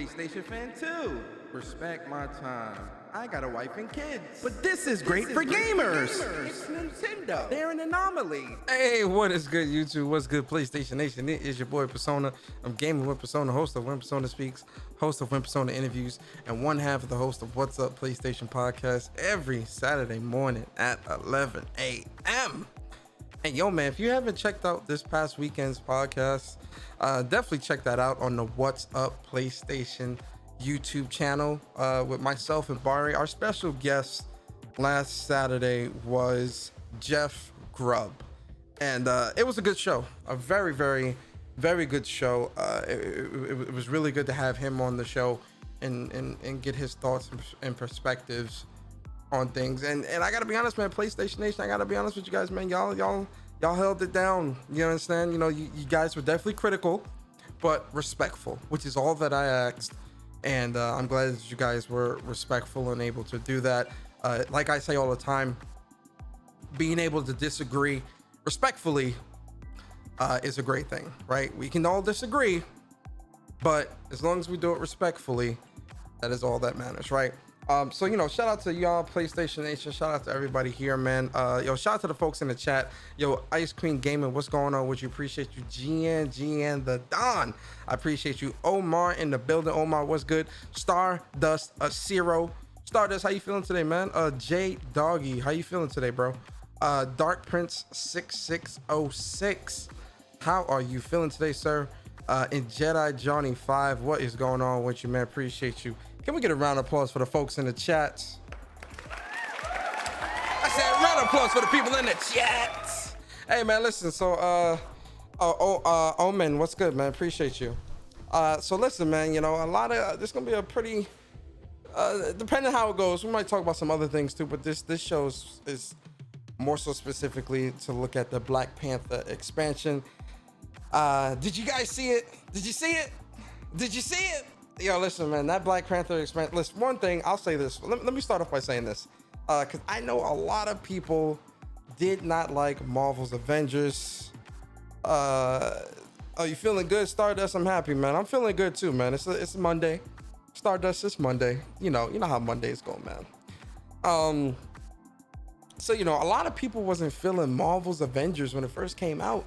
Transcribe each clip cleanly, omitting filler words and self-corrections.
PlayStation fan too. Respect my time. I got a wife and kids. But this is great for gamers. It's Nintendo. They're an anomaly. Hey, what is good, YouTube? What's good, PlayStation Nation? It is your boy Persona. I'm gaming with Persona, host of When Persona Speaks, host of When Persona Interviews, and one half of the host of What's Up PlayStation Podcast every Saturday morning at 11 a.m. And yo, man, if you haven't checked out this past weekend's podcast, definitely check that out on the What's Up PlayStation YouTube channel with myself and Barry. Our special guest last Saturday was Jeff Grubb, and it was a good show, a very, very, very good show. It was really good to have him on the show and get his thoughts and perspectives on things. And I gotta be honest, man, PlayStation Nation, I gotta be honest with you guys, man. Y'all held it down. You understand? You know, you guys were definitely critical, but respectful, which is all that I asked. And I'm glad that you guys were respectful and able to do that. Like I say all the time, being able to disagree respectfully is a great thing, right? We can all disagree, but as long as we do it respectfully, that is all that matters, right? So, you know, shout out to y'all, PlayStation Nation. Shout out to everybody here, man. Yo, shout out to the folks in the chat. Yo, Ice Queen Gaming, what's going on with you? Appreciate you. GN the Don, I appreciate you. Omar in the building. Omar, what's good? Stardust Zero. Stardust, how you feeling today, man? J Doggy, how you feeling today, bro? Dark Prince 6606, how are you feeling today, sir? And Jedi Johnny 5, what is going on with you, man? Appreciate you. Can we get a round of applause for the folks in the chat? I said round of applause for the people in the chat. Hey, man, listen. So, Omen, what's good, man? Appreciate you. So listen, man, you know, a lot of this gonna be a pretty, depending on how it goes, we might talk about some other things too, but this show is more so specifically to look at the Black Panther expansion. Did you guys see it? Did you see it? Did you see it? Yo, listen, man, that Black Panther expansion. Listen, one thing, I'll say this. Let me start off by saying this. Because I know a lot of people did not like Marvel's Avengers. Are you feeling good, Stardust? I'm happy, man. I'm feeling good too, man. It's Monday. Stardust, it's Monday. You know how Mondays go, man. So, you know, a lot of people wasn't feeling Marvel's Avengers when it first came out,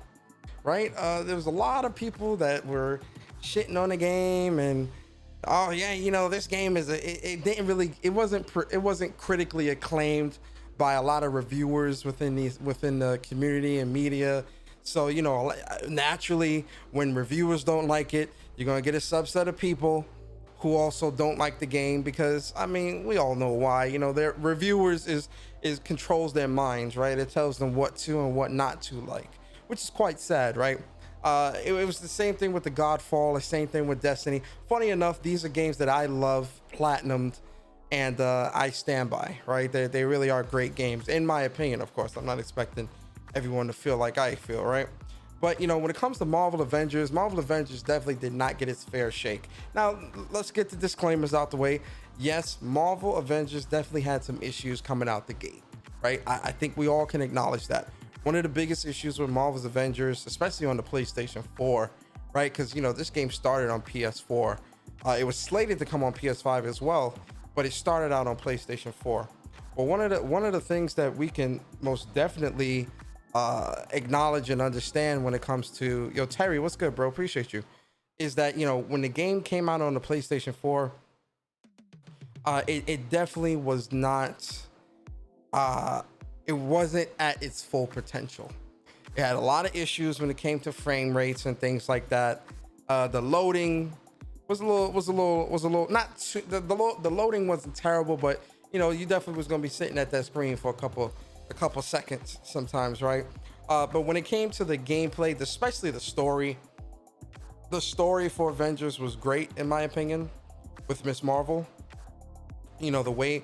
right? There was a lot of people that were shitting on the game and, oh yeah, you know, this game is it wasn't critically acclaimed by a lot of reviewers within the community and media. So, you know, naturally, when reviewers don't like it, you're gonna get a subset of people who also don't like the game, because I mean, we all know why. You know, their reviewers is controls their minds, right? It tells them what to and what not to like, which is quite sad, right? It was the same thing with the Godfall, the same thing with Destiny. Funny enough, these are games that I love, platinumed, and I stand by, right? They really are great games, in my opinion, of course. I'm not expecting everyone to feel like I feel, right? But, you know, when it comes to Marvel Avengers definitely did not get its fair shake. Now, let's get the disclaimers out the way. Yes, Marvel Avengers definitely had some issues coming out the gate, right? I think we all can acknowledge that. One of the biggest issues with Marvel's Avengers, especially on the PlayStation 4, right? Because, you know, this game started on PS4. It was slated to come on PS5 as well, but it started out on PlayStation 4. Well, one of the things that we can most definitely acknowledge and understand when it comes to, yo, Terry, what's good, bro? Appreciate you. Is that, you know, when the game came out on the PlayStation 4, it definitely was not. It wasn't at its full potential. It had a lot of issues when it came to frame rates and things like that. The loading was a little not too, the loading wasn't terrible, but you know, you definitely was gonna be sitting at that screen for a couple seconds sometimes, right? But when it came to the gameplay, especially the story for Avengers was great, in my opinion, with Miss Marvel. You know, the way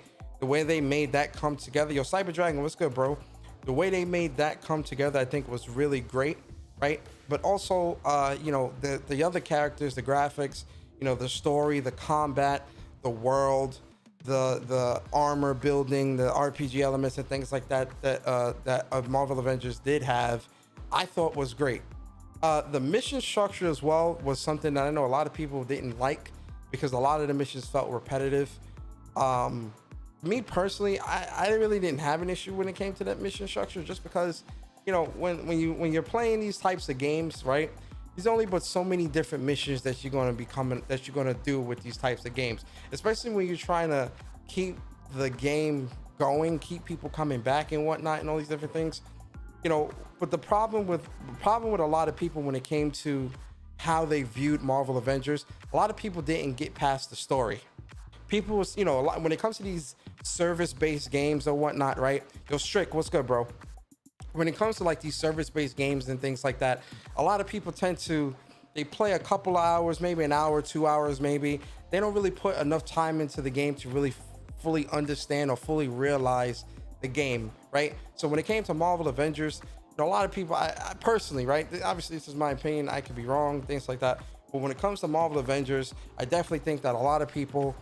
they made that come together. Yo, Cyber Dragon, what's good, bro? The way they made that come together, I think, was really great, right? But also, you know, the other characters, the graphics, you know, the story, the combat, the world, the armor building, the RPG elements and things like that that Marvel Avengers did have, I thought was great. The mission structure as well was something that I know a lot of people didn't like, because a lot of the missions felt repetitive. Me personally, I really didn't have an issue when it came to that mission structure, just because, you know, when you're playing these types of games, right? There's only but so many different missions that you're going to do with these types of games, especially when you're trying to keep the game going, keep people coming back and whatnot, and all these different things, you know. But the problem with a lot of people when it came to how they viewed Marvel Avengers, a lot of people didn't get past the story. People was, you know, a lot when it comes to these service-based games or whatnot, right? Yo, Strick, what's good, bro? When it comes to like these service-based games and things like that, a lot of people they play a couple of hours, maybe an hour, 2 hours, maybe. They don't really put enough time into the game to really fully understand or fully realize the game, right? So when it came to Marvel Avengers, you know, a lot of people, I personally, right? Obviously, this is my opinion. I could be wrong, things like that. But when it comes to Marvel Avengers, I definitely think that a lot of people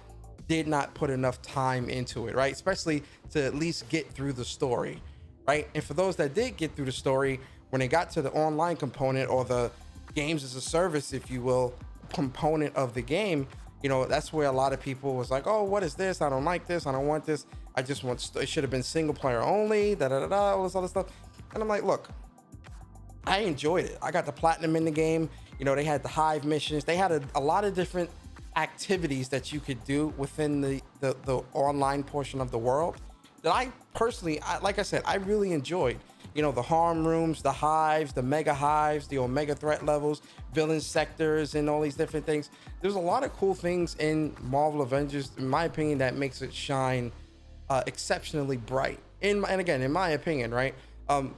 did not put enough time into it, right? Especially to at least get through the story, right? And for those that did get through the story, when they got to the online component, or the games as a service, if you will, component of the game, you know, that's where a lot of people was like, oh, what is this? I don't like this. I don't want this. I just want, it should have been single player only, all this other stuff. And I'm like, look, I enjoyed it. I got the platinum in the game. You know, they had the hive missions. They had a lot of different activities that you could do within the online portion of the world that I personally, like I said, I really enjoyed. You know, the harm rooms, the hives, the mega hives, the omega threat levels, villain sectors, and all these different things. There's a lot of cool things in Marvel Avengers, in my opinion, that makes it shine exceptionally bright. And again, in my opinion, right?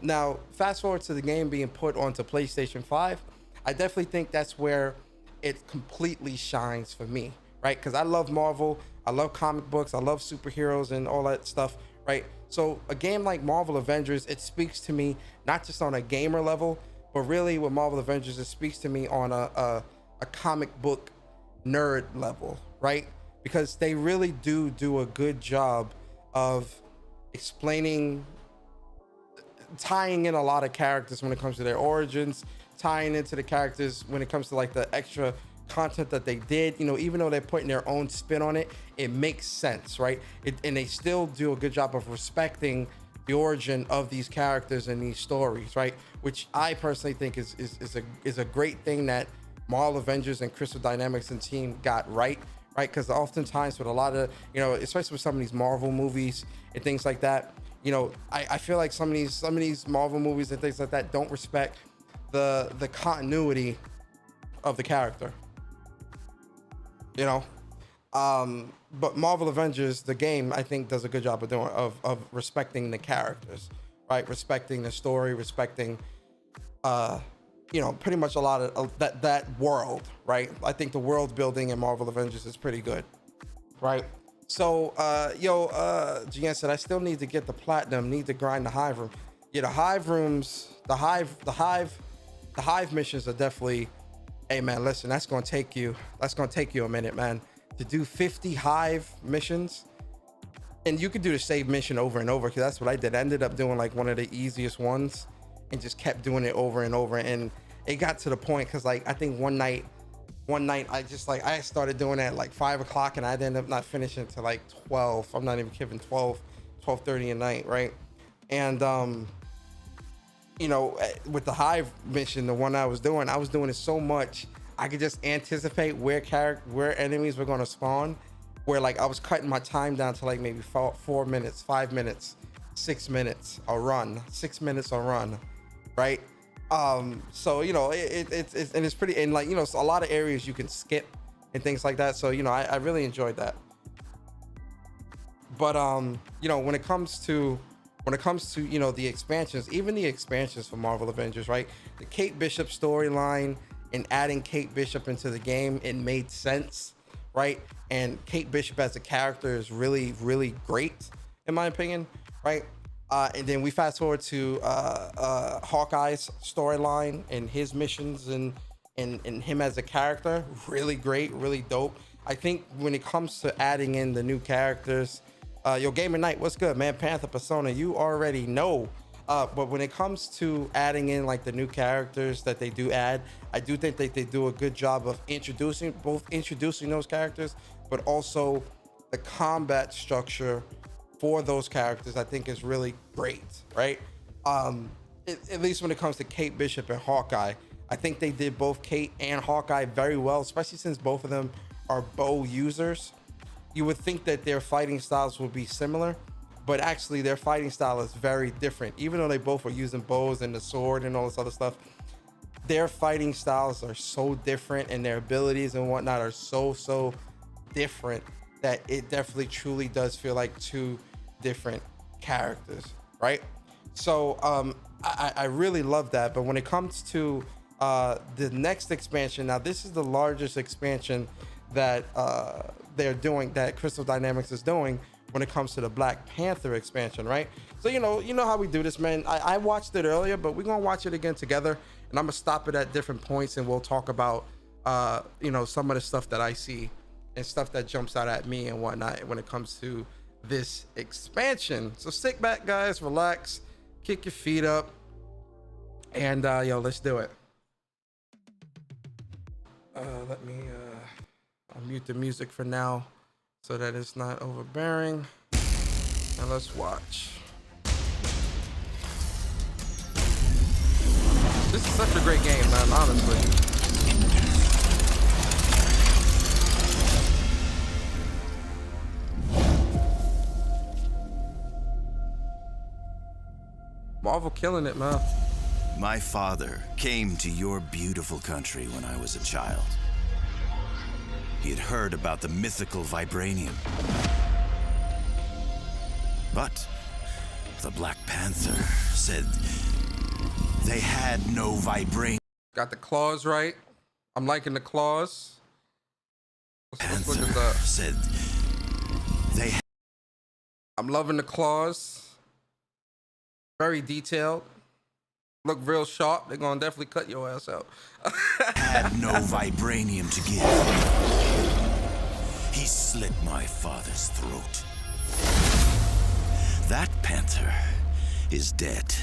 Now, fast forward to the game being put onto PlayStation 5, I definitely think that's where it completely shines for me, right? Because I love Marvel, I love comic books, I love superheroes and all that stuff, right? So a game like Marvel Avengers, it speaks to me not just on a gamer level, but really with Marvel Avengers, it speaks to me on a comic book nerd level, right? Because they really do a good job of explaining, tying in a lot of characters when it comes to their origins, tying into the characters when it comes to like the extra content that they did. You know, even though they're putting their own spin on it, it makes sense, right? And they still do a good job of respecting the origin of these characters and these stories, right? Which I personally think is a great thing that Marvel Avengers and Crystal Dynamics and team got right? Because oftentimes with a lot of, you know, especially with some of these Marvel movies and things like that, you know, I feel like some of these Marvel movies and things like that don't respect the continuity of the character, you know. But Marvel Avengers, the game, I think does a good job of respecting the characters, right? Respecting the story, respecting, you know, pretty much a lot of that world, right? I think the world building in Marvel Avengers is pretty good, right? So, GN said, I still need to get the platinum, need to grind the hive room. Yeah, the hive rooms, the hive missions are definitely, hey man, listen, that's gonna take you a minute, man, to do 50 hive missions. And you could do the same mission over and over, because that's what I did. I ended up doing like one of the easiest ones and just kept doing it over and over. And it got to the point, because like I think one night I started doing it at like 5 o'clock, and I'd end up not finishing till like 12. I'm not even kidding, 12:30 at night, right? And you know, with the hive mission, the one I was doing it so much I could just anticipate where enemies were going to spawn, where like I was cutting my time down to like maybe 4 minutes, 5 minutes, 6 minutes a run, 6 minutes a run, right? So, you know, it's pretty, and like, you know, a lot of areas you can skip and things like that. So, you know, I really enjoyed that. But, you know, when it comes to, you know, the expansions, even the expansions for Marvel Avengers, right? The Kate Bishop storyline and adding Kate Bishop into the game, it made sense, right? And Kate Bishop as a character is really, really great, in my opinion, right? And then we fast forward to Hawkeye's storyline and his missions and him as a character, really great, really dope. I think when it comes to adding in the new characters, Gamer Knight, what's good, man? Panther Persona, you already know. But when it comes to adding in like the new characters that they do add, I do think that they do a good job of introducing those characters, but also the combat structure for those characters I think is really great, right? At least when it comes to Kate Bishop and Hawkeye, I think they did both Kate and Hawkeye very well, especially since both of them are bow users. You would think that their fighting styles would be similar, but actually their fighting style is very different. Even though they both are using bows and the sword and all this other stuff, their fighting styles are so different and their abilities and whatnot are so different that it definitely truly does feel like two different characters, right? So I really love that. But when it comes to the next expansion, now this is the largest expansion that they're doing, that Crystal Dynamics is doing when it comes to the Black Panther expansion, right? So you know how we do this, man. I watched it earlier, but we're gonna watch it again together, and I'm gonna stop it at different points, and we'll talk about some of the stuff that I see and stuff that jumps out at me and whatnot when it comes to this expansion. So sit back, guys, relax, kick your feet up, and let's do it. Let me I'll mute the music for now so that it's not overbearing, and let's watch. This is such a great game, man, honestly. Marvel killing it, man. My father came to your beautiful country when I was a child. He had heard about the mythical vibranium. But the Black Panther said they had no vibranium. Got the claws right. I'm liking the claws. Let's look at that. Said they. I'm loving the claws. Very detailed. Look real sharp. They're gonna definitely cut your ass out. Had no vibranium to give. He slit my father's throat. That Panther is dead.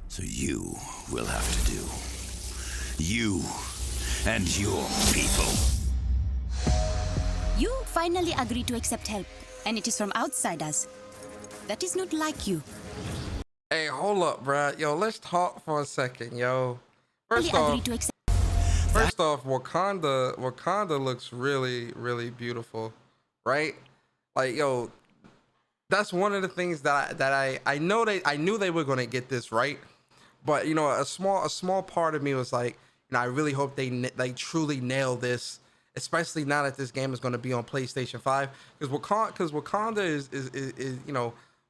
So you will have to do. You and your people. You finally agreed to accept help, and it is from outside us. That is not like you. Hey, hold up, bruh. Yo, let's talk for a second, yo. First off, Wakanda looks really, really beautiful, right? Like, yo, that's one of the things that I knew they were gonna get this right, but a small part of me was like, I really hope they truly nail this, especially now that this game is gonna be on PlayStation 5, because Wakanda is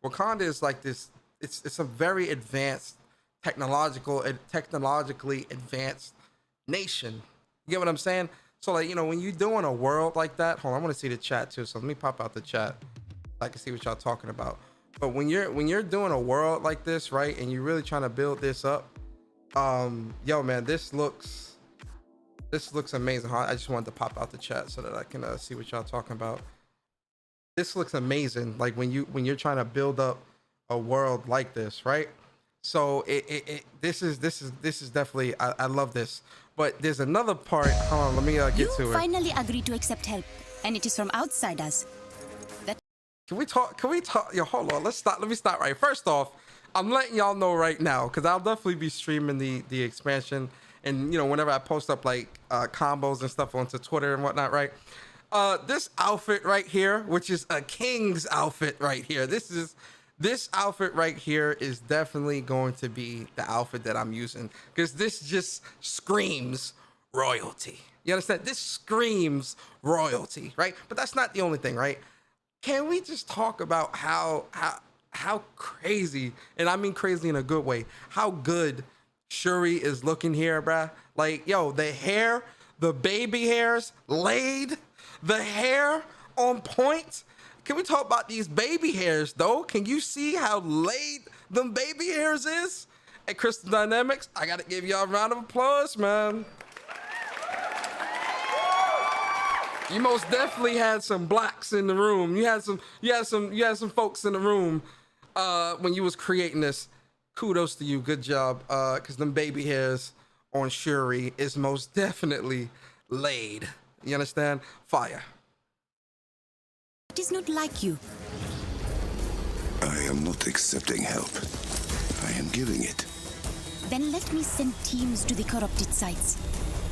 Wakanda is like this. It's a very advanced, technologically advanced nation. You get what I'm saying? So like, when you're doing a world like that, hold on, I want to see the chat too. So let me pop out the chat so I can see what y'all talking about. But when you're doing a world like this, right, and you're really trying to build this up, yo, man, this looks amazing. I just wanted to pop out the chat so that I can see what y'all talking about. This looks amazing. Like when you're trying to build up a world like this, right? So this is definitely, I love this. But there's another part. Hold on, let me get to it. You finally agreed to accept help, and it is from outside us. Can we talk? Yo, hold on. Let me start right. First off, I'm letting y'all know right now, because I'll definitely be streaming the expansion, and whenever I post up like combos and stuff onto Twitter and whatnot, right? This outfit right here, which is a king's outfit right here. This outfit right here is definitely going to be the outfit that I'm using, because this just screams royalty. You understand? This screams royalty, right? But that's not the only thing, right? Can we just talk about how crazy, and I mean crazy in a good way, how good Shuri is looking here, bruh? Like, yo, the hair, the baby hairs laid, the hair on point. Can we talk about these baby hairs, though? Can you see how laid them baby hairs is? At Crystal Dynamics, I gotta give y'all a round of applause, man. You most definitely had some blacks in the room. You had some folks in the room when you was creating this, kudos to you. Good job. Because them baby hairs on Shuri is most definitely laid. You understand? Fire. It is not like you. I am not accepting help. I am giving it. Then let me send teams to the corrupted sites.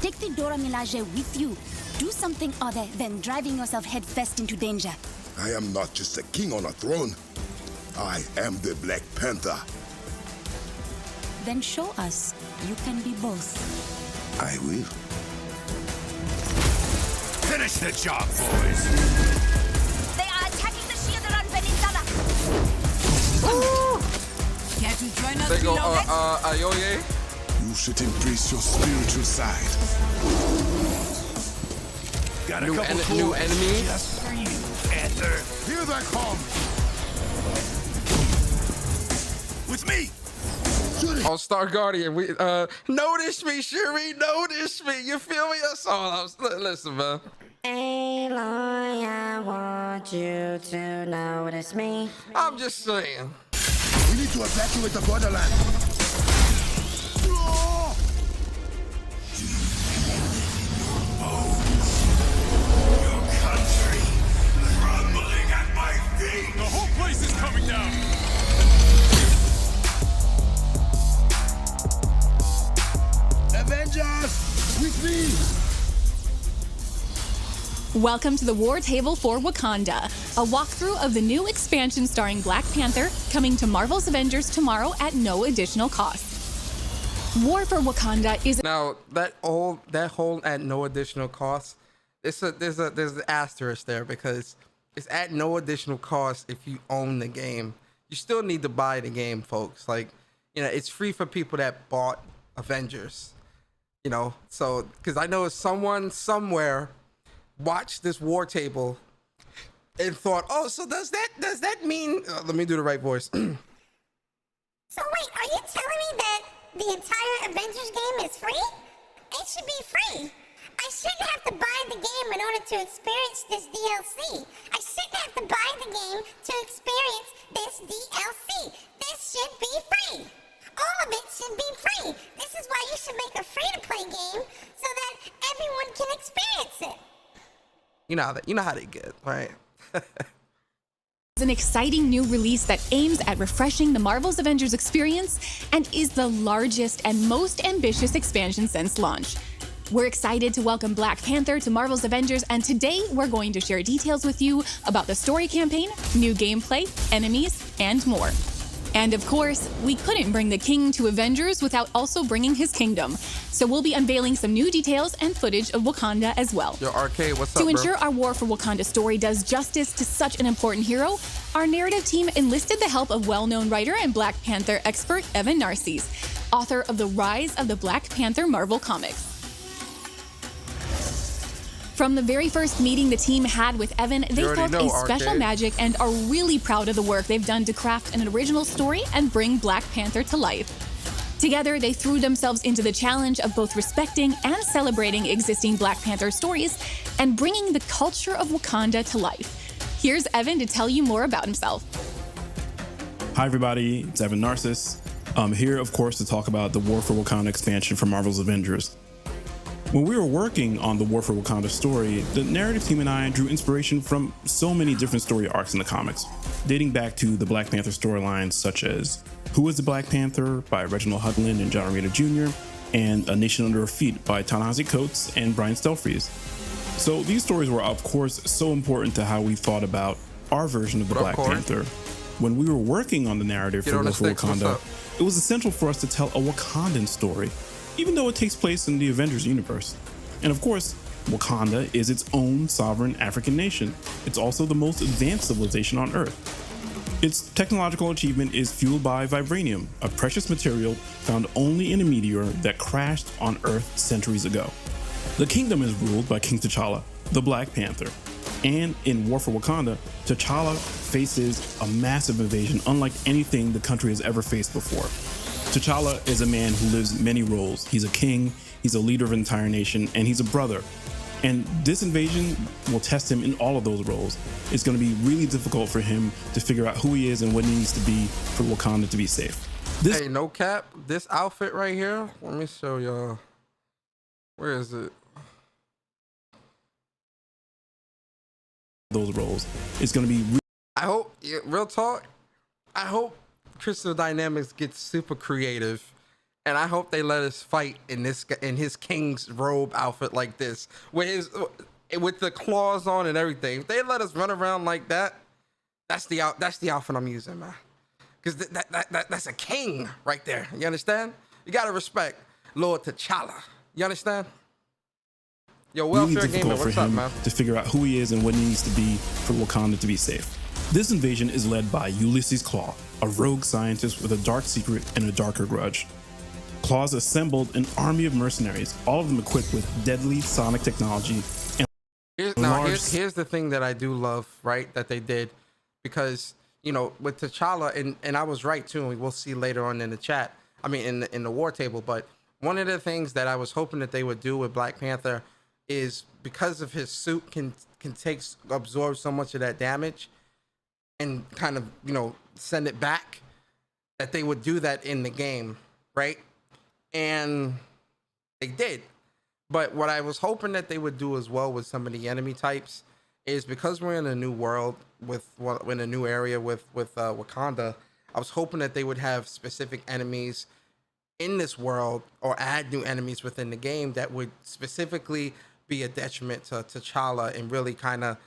Take the Dora Milaje with you. Do something other than driving yourself headfirst into danger. I am not just a king on a throne. I am the Black Panther. Then show us you can be both. I will. Finish the job, boys. They are attacking the shield around Peninsula. Can't you join us They go, below next? Ayoye. You should embrace your spiritual side. Got a New, couple new enemy. just for you, Panther. Here they come. With me. Oh, Star Guardian. We notice me, Shuri. Notice me. You feel me? That's all. Listen, man. Aloy, I want you to notice me. I'm just saying. We need to evacuate the borderland. Your country crumbling at my feet. The whole place is coming down. Avengers, with me. Welcome to the War Table for Wakanda, a walkthrough of the new expansion starring Black Panther, coming to Marvel's Avengers tomorrow at no additional cost. War for Wakanda is Now that whole at no additional cost. There's an asterisk there because it's at no additional cost if you own the game. You still need to buy the game, folks. Like, you know, it's free for people that bought Avengers. You know, so because I know someone somewhere watched this War Table and thought, oh, so does that mean? Let me do the right voice. So wait, are you telling me that the entire Avengers game is free? It should be free. I shouldn't have to buy the game in order to experience this DLC. I shouldn't have to buy the game to experience this DLC. This should be free. All of it should be free. This is why you should make a free-to-play game so that everyone can experience it. You know how they get, right? an exciting new release that aims at refreshing the Marvel's Avengers experience and is the largest and most ambitious expansion since launch. We're excited to welcome Black Panther to Marvel's Avengers, and today we're going to share details with you about the story campaign, new gameplay, enemies, and more. And of course, we couldn't bring the king to Avengers without also bringing his kingdom. So we'll be unveiling some new details and footage of Wakanda as well. Yo, Arcade, what's up, To bro? ensure our War for Wakanda story does justice to such an important hero, our narrative team enlisted the help of well-known writer and Black Panther expert Evan Narcisse, author of The Rise of the Black Panther Marvel Comics. From the very first meeting the team had with Evan, they already felt know, a special Arcade. magic and are really proud of the work they've done to craft an original story and bring Black Panther to life. Together, they threw themselves into the challenge of both respecting and celebrating existing Black Panther stories and bringing the culture of Wakanda to life. Here's Evan to tell you more about himself. Hi everybody, it's Evan Narcisse. I'm here, of course, to talk about the War for Wakanda expansion for Marvel's Avengers. When we were working on the War for Wakanda story, the narrative team and I drew inspiration from so many different story arcs in the comics, dating back to the Black Panther storylines such as Who is the Black Panther by Reginald Hudlin and John Romita Jr., and A Nation Under Her Feet by Ta-Nehisi Coates and Brian Stelfreeze. So these stories were, of course, so important to how we thought about our version of the Black Panther. When we were working on the narrative for War for Wakanda, it was essential for us to tell a Wakandan story, even though it takes place in the Avengers universe. And of course, Wakanda is its own sovereign African nation. It's also the most advanced civilization on Earth. Its technological achievement is fueled by vibranium, a precious material found only in a meteor that crashed on Earth centuries ago. The kingdom is ruled by King T'Challa, the Black Panther. And in War for Wakanda, T'Challa faces a massive invasion unlike anything the country has ever faced before. T'Challa is a man who lives many roles. He's a king, he's a leader of an entire nation, and he's a brother. And this invasion will test him in all of those roles. It's going to be really difficult for him to figure out who he is and what he needs to be for Wakanda to be safe. Hey, no cap, this outfit right here, let me show y'all. Where is it? Those roles. It's going to be I hope, real talk, I hope Crystal Dynamics gets super creative, and I hope they let us fight in his king's robe outfit like this, with the claws on and everything. If they let us run around like that, that's the outfit I'm using, man. Because that's a king right there. You understand? You gotta respect Lord T'Challa. You understand? Yo, really Welfare Gamer, difficult for what's up, him man? to figure out who he is and what he needs to be for Wakanda to be safe. This invasion is led by Ulysses Claw, a rogue scientist with a dark secret and a darker grudge. Claw's assembled an army of mercenaries, all of them equipped with deadly sonic technology. And Here's the thing that I do love, right, that they did, because, you know, with T'Challa, and I was right too, and we'll see later on in the chat, I mean in the war table, but one of the things that I was hoping that they would do with Black Panther is, because of his suit can absorb so much of that damage and kind of, you know, send it back, that they would do that in the game, right? And they did. But what I was hoping that they would do as well with some of the enemy types is, because we're in a new world in a new area with Wakanda, I was hoping that they would have specific enemies in this world, or add new enemies within the game that would specifically be a detriment to T'Challa and really kind of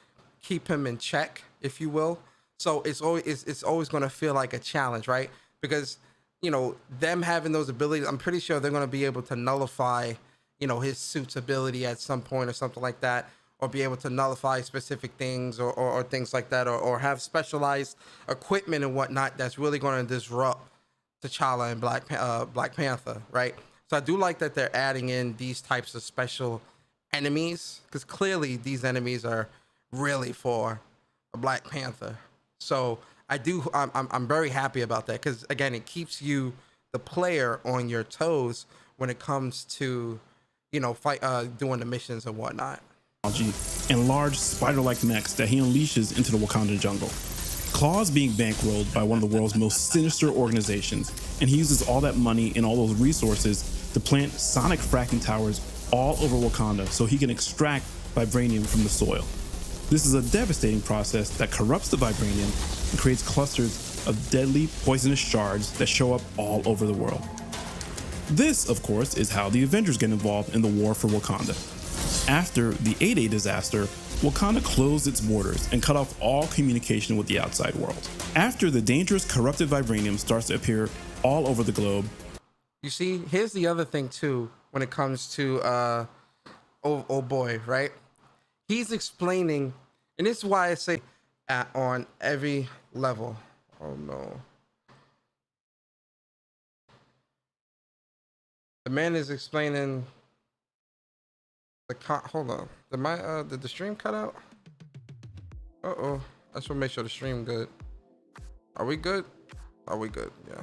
keep him in check, if you will. So it's always going to feel like a challenge, right? Because, you know, them having those abilities, I'm pretty sure they're going to be able to nullify, you know, his suit's ability at some point or something like that, or be able to nullify specific things or things like that, or have specialized equipment and whatnot that's really going to disrupt T'Challa and Black Panther, right? So I do like that they're adding in these types of special enemies, because clearly these enemies are really for a Black Panther. So I'm very happy about that, because again, it keeps you, the player, on your toes when it comes to, you know, doing the missions and whatnot. And large spider-like mechs that he unleashes into the Wakanda jungle. Claw is being bankrolled by one of the world's most sinister organizations, and he uses all that money and all those resources to plant sonic fracking towers all over Wakanda so he can extract vibranium from the soil. This is a devastating process that corrupts the vibranium and creates clusters of deadly poisonous shards that show up all over the world. This, of course, is how the Avengers get involved in the war for Wakanda. After the 8-8 disaster, Wakanda closed its borders and cut off all communication with the outside world. After the dangerous corrupted vibranium starts to appear all over the globe. You see, here's the other thing too, when it comes to oh boy, right? He's explaining, and this is why I say on every level. Oh no. The man is explaining hold on. Did the stream cut out? Uh-oh. I just want to make sure the stream good. Are we good? Are we good? Yeah.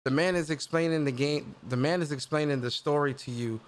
The man is explaining the game. The man is explaining the story to you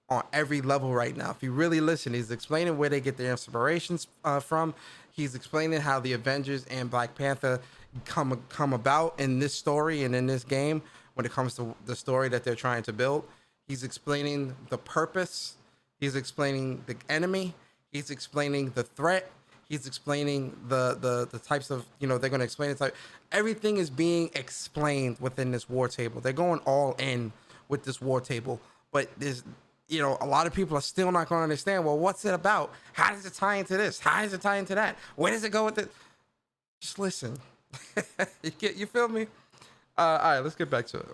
on every level right now. If you really listen, he's explaining where they get their inspirations from. He's explaining how the Avengers and Black Panther come about in this story and in this game when it comes to the story that they're trying to build. He's explaining the purpose. He's explaining the enemy. He's explaining the threat. He's explaining the types of, you know, they're going to explain the type. Everything is being explained within this war table. They're going all in with this war table. But there's, you know, a lot of people are still not going to understand, well, what's it about? How does it tie into this? How does it tie into that? Where does it go with it? Just listen. You feel me? All right, let's get back to it.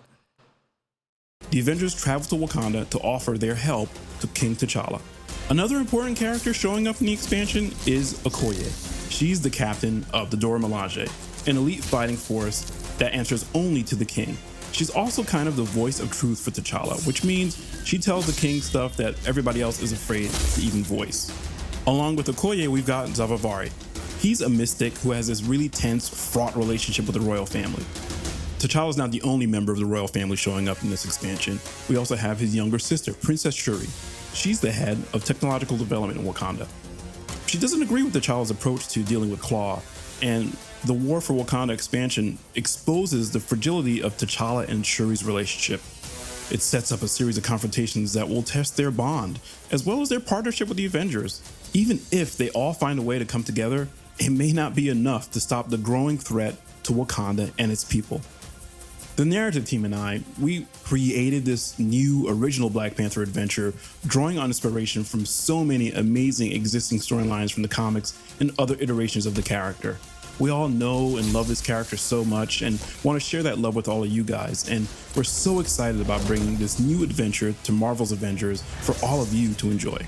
The Avengers travel to Wakanda to offer their help to King T'Challa. Another important character showing up in the expansion is Okoye. She's the captain of the Dora Milaje, an elite fighting force that answers only to the king. She's also kind of the voice of truth for T'Challa, which means she tells the king stuff that everybody else is afraid to even voice. Along with Okoye, we've got Zavavari. He's a mystic who has this really tense, fraught relationship with the royal family. T'Challa is not the only member of the royal family showing up in this expansion. We also have his younger sister, Princess Shuri. She's the head of technological development in Wakanda. She doesn't agree with T'Challa's approach to dealing with Claw, and the War for Wakanda expansion exposes the fragility of T'Challa and Shuri's relationship. It sets up a series of confrontations that will test their bond, as well as their partnership with the Avengers. Even if they all find a way to come together, it may not be enough to stop the growing threat to Wakanda and its people. The narrative team and I, we created this new original Black Panther adventure, drawing on inspiration from so many amazing existing storylines from the comics and other iterations of the character. We all know and love this character so much and want to share that love with all of you guys, and we're so excited about bringing this new adventure to Marvel's Avengers for all of you to enjoy.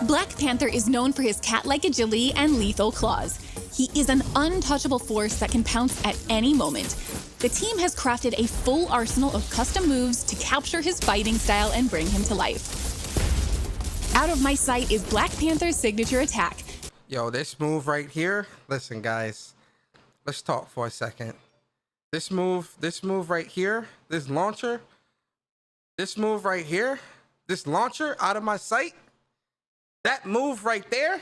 Black Panther is known for his cat-like agility and lethal claws. He is an untouchable force that can pounce at any moment. The team has crafted a full arsenal of custom moves to capture his fighting style and bring him to life. Out of my sight is Black Panther's signature attack. Yo, this move right here. Listen, guys, let's talk for a second. This move right here, this launcher, this move right here, this launcher out of my sight. That move right there.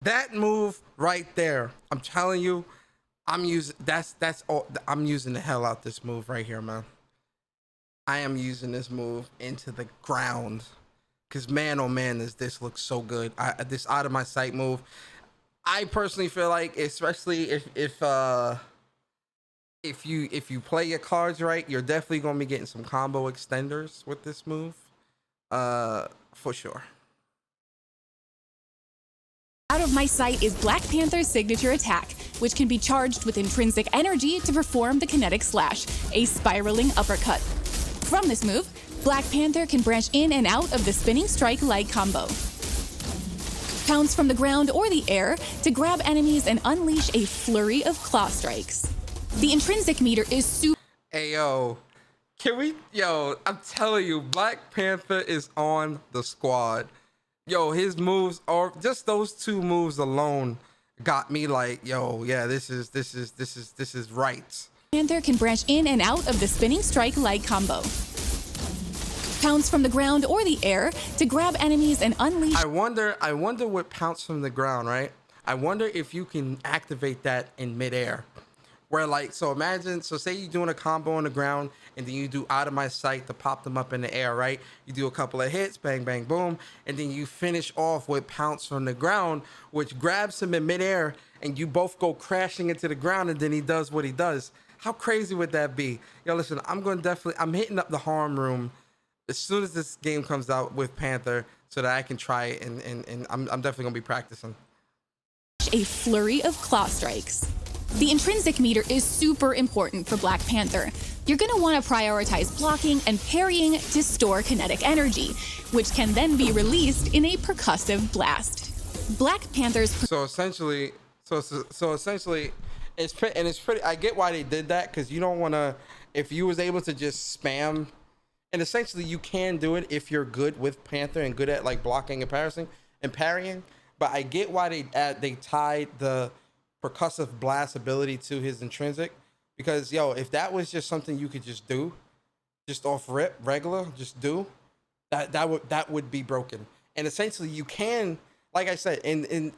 That move right there. I'm telling you, I'm using I'm using the hell out this move right here, man. I am using this move into the ground. Cause man, oh man, this looks so good. This out of my sight move. I personally feel like, especially if you play your cards right, you're definitely gonna be getting some combo extenders with this move. For sure. Out of my sight is Black Panther's signature attack, which can be charged with intrinsic energy to perform the kinetic slash, a spiraling uppercut. From this move, Black Panther can branch in and out of the spinning strike-like combo. Pounce from the ground or the air to grab enemies and unleash a flurry of claw strikes. The intrinsic meter is super. Hey, yo. I'm telling you, Black Panther is on the squad. Yo, his moves are just those two moves alone got me like, yo, yeah, this is right. Panther can branch in and out of the spinning strike-like combo. Pounce from the ground or the air to grab enemies and unleash. I wonder what pounce from the ground, right? I wonder if you can activate that in midair. Where like, so say you're doing a combo on the ground and then you do out of my sight to pop them up in the air, right? You do a couple of hits, bang, bang, boom. And then you finish off with pounce from the ground, which grabs him in midair and you both go crashing into the ground and then he does what he does. How crazy would that be? Yo, listen, I'm hitting up the harm room as soon as this game comes out with Panther so that I can try it and I'm definitely gonna be practicing. A flurry of claw strikes. The intrinsic meter is super important for Black Panther. You're going to want to prioritize blocking and parrying to store kinetic energy, which can then be released in a percussive blast. Black Panther's... So essentially, it's pretty, I get why they did that, because you don't want to, if you was able to just spam, and essentially you can do it if you're good with Panther and good at like blocking and parrying, but I get why they tied the percussive blast ability to his intrinsic, because yo, if that was just something you could just do, just off rip, regular, just do that would be broken. And essentially you can, like I said, in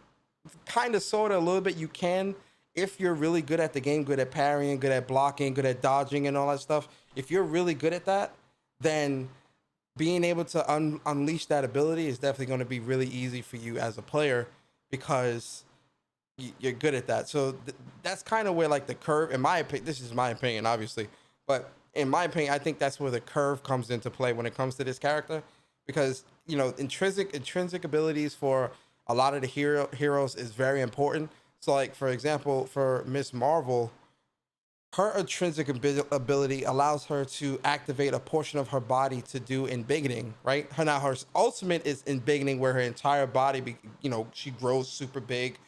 kind of sort of a little bit, you can, if you're really good at the game, good at parrying, good at blocking, good at dodging and all that stuff, if you're really good at that, then being able to unleash that ability is definitely going to be really easy for you as a player, because you're good at that. So that's kind of where like the curve, in my opinion, this is my opinion, obviously, but in my opinion, I think that's where the curve comes into play when it comes to this character, because, you know, intrinsic abilities for a lot of the heroes is very important. So like, for example, for Miss Marvel, her intrinsic ability allows her to activate a portion of her body to do embiggening, right? Her ultimate is embiggening, where her entire body, she grows super big,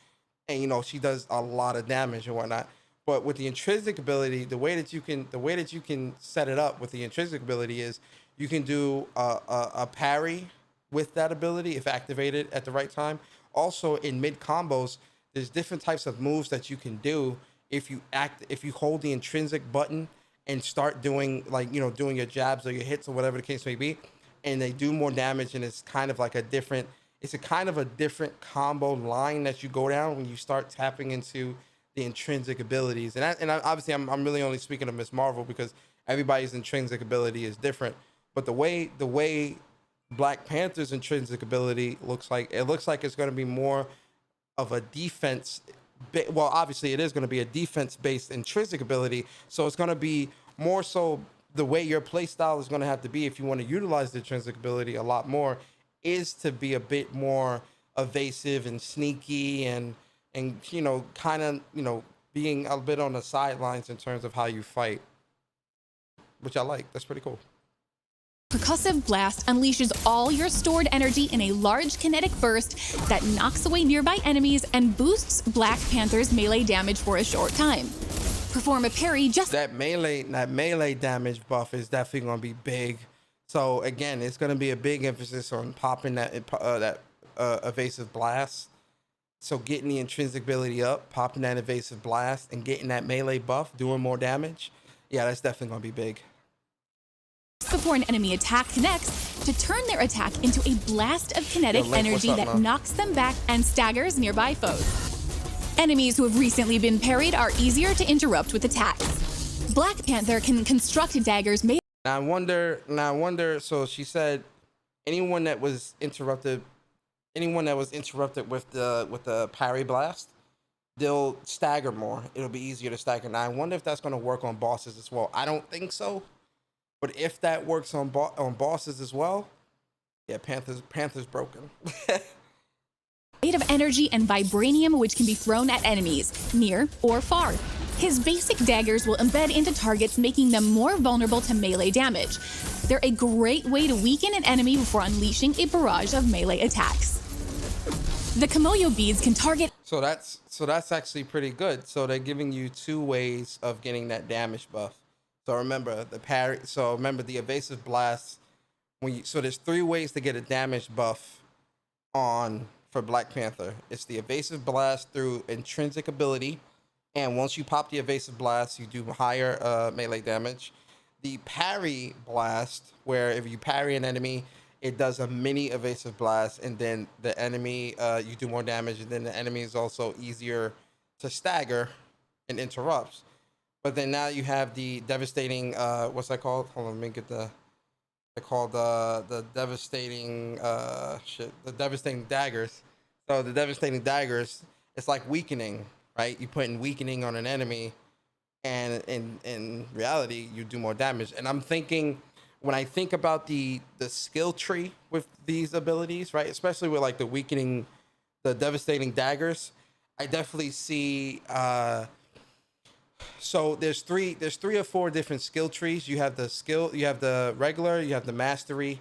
and she does a lot of damage and whatnot. But with the intrinsic ability, the way that you can set it up with the intrinsic ability is You can do a parry with that ability if activated at the right time. Also, in mid combos, there's different types of moves that you can do if you hold the intrinsic button and start doing, like, you know, doing your jabs or your hits or whatever the case may be, and they do more damage, and it's kind of like a different combo line that you go down when you start tapping into the intrinsic abilities. Obviously I'm really only speaking of Miss Marvel because everybody's intrinsic ability is different. But the way Black Panther's intrinsic ability looks like it's going to be more of a defense. Well, obviously it is going to be a defense-based intrinsic ability, so it's going to be more so the way your play style is going to have to be if you want to utilize the intrinsic ability a lot more, is to be a bit more evasive and sneaky and you know, kind of, you know, being a bit on the sidelines in terms of how you fight, which I like. That's pretty cool. Percussive Blast unleashes all your stored energy in a large kinetic burst that knocks away nearby enemies and boosts Black Panther's melee damage for a short time. Perform a parry just... That melee damage buff is definitely going to be big. So again, it's going to be a big emphasis on popping that evasive blast. So getting the intrinsic ability up, popping that evasive blast, and getting that melee buff, doing more damage. Yeah, that's definitely going to be big. Before an enemy attack connects, to turn their attack into a blast of kinetic energy that knocks them back and staggers nearby foes. Enemies who have recently been parried are easier to interrupt with attacks. Black Panther can construct daggers made... Now I wonder, so she said anyone that was interrupted with the parry blast, they'll stagger more. It'll be easier to stagger. Now I wonder if that's going to work on bosses as well. I don't think so. But if that works on bosses as well, yeah, Panther's broken. Made of energy and vibranium, which can be thrown at enemies, near or far. His basic daggers will embed into targets, making them more vulnerable to melee damage. They're a great way to weaken an enemy before unleashing a barrage of melee attacks. The Kimoyo beads can target... So that's actually pretty good. So they're giving you 2 ways of getting that damage buff. So remember the parry. So remember the evasive blast. So there's 3 ways to get a damage buff for Black Panther. It's the evasive blast through intrinsic ability, and once you pop the evasive blast, you do higher melee damage. The parry blast, where if you parry an enemy, it does a mini evasive blast, and then the enemy you do more damage, and then the enemy is also easier to stagger and interrupts. But then now you have the devastating, what's that called? Hold on, let me get they're called the devastating, the devastating daggers. So the devastating daggers, it's like weakening, right? You put in weakening on an enemy, and in reality, you do more damage. And I'm thinking, when I think about the skill tree with these abilities, right? Especially with like the weakening, the devastating daggers, I definitely see, so there's 3 or 4 different skill trees. You have the regular, you have the mastery,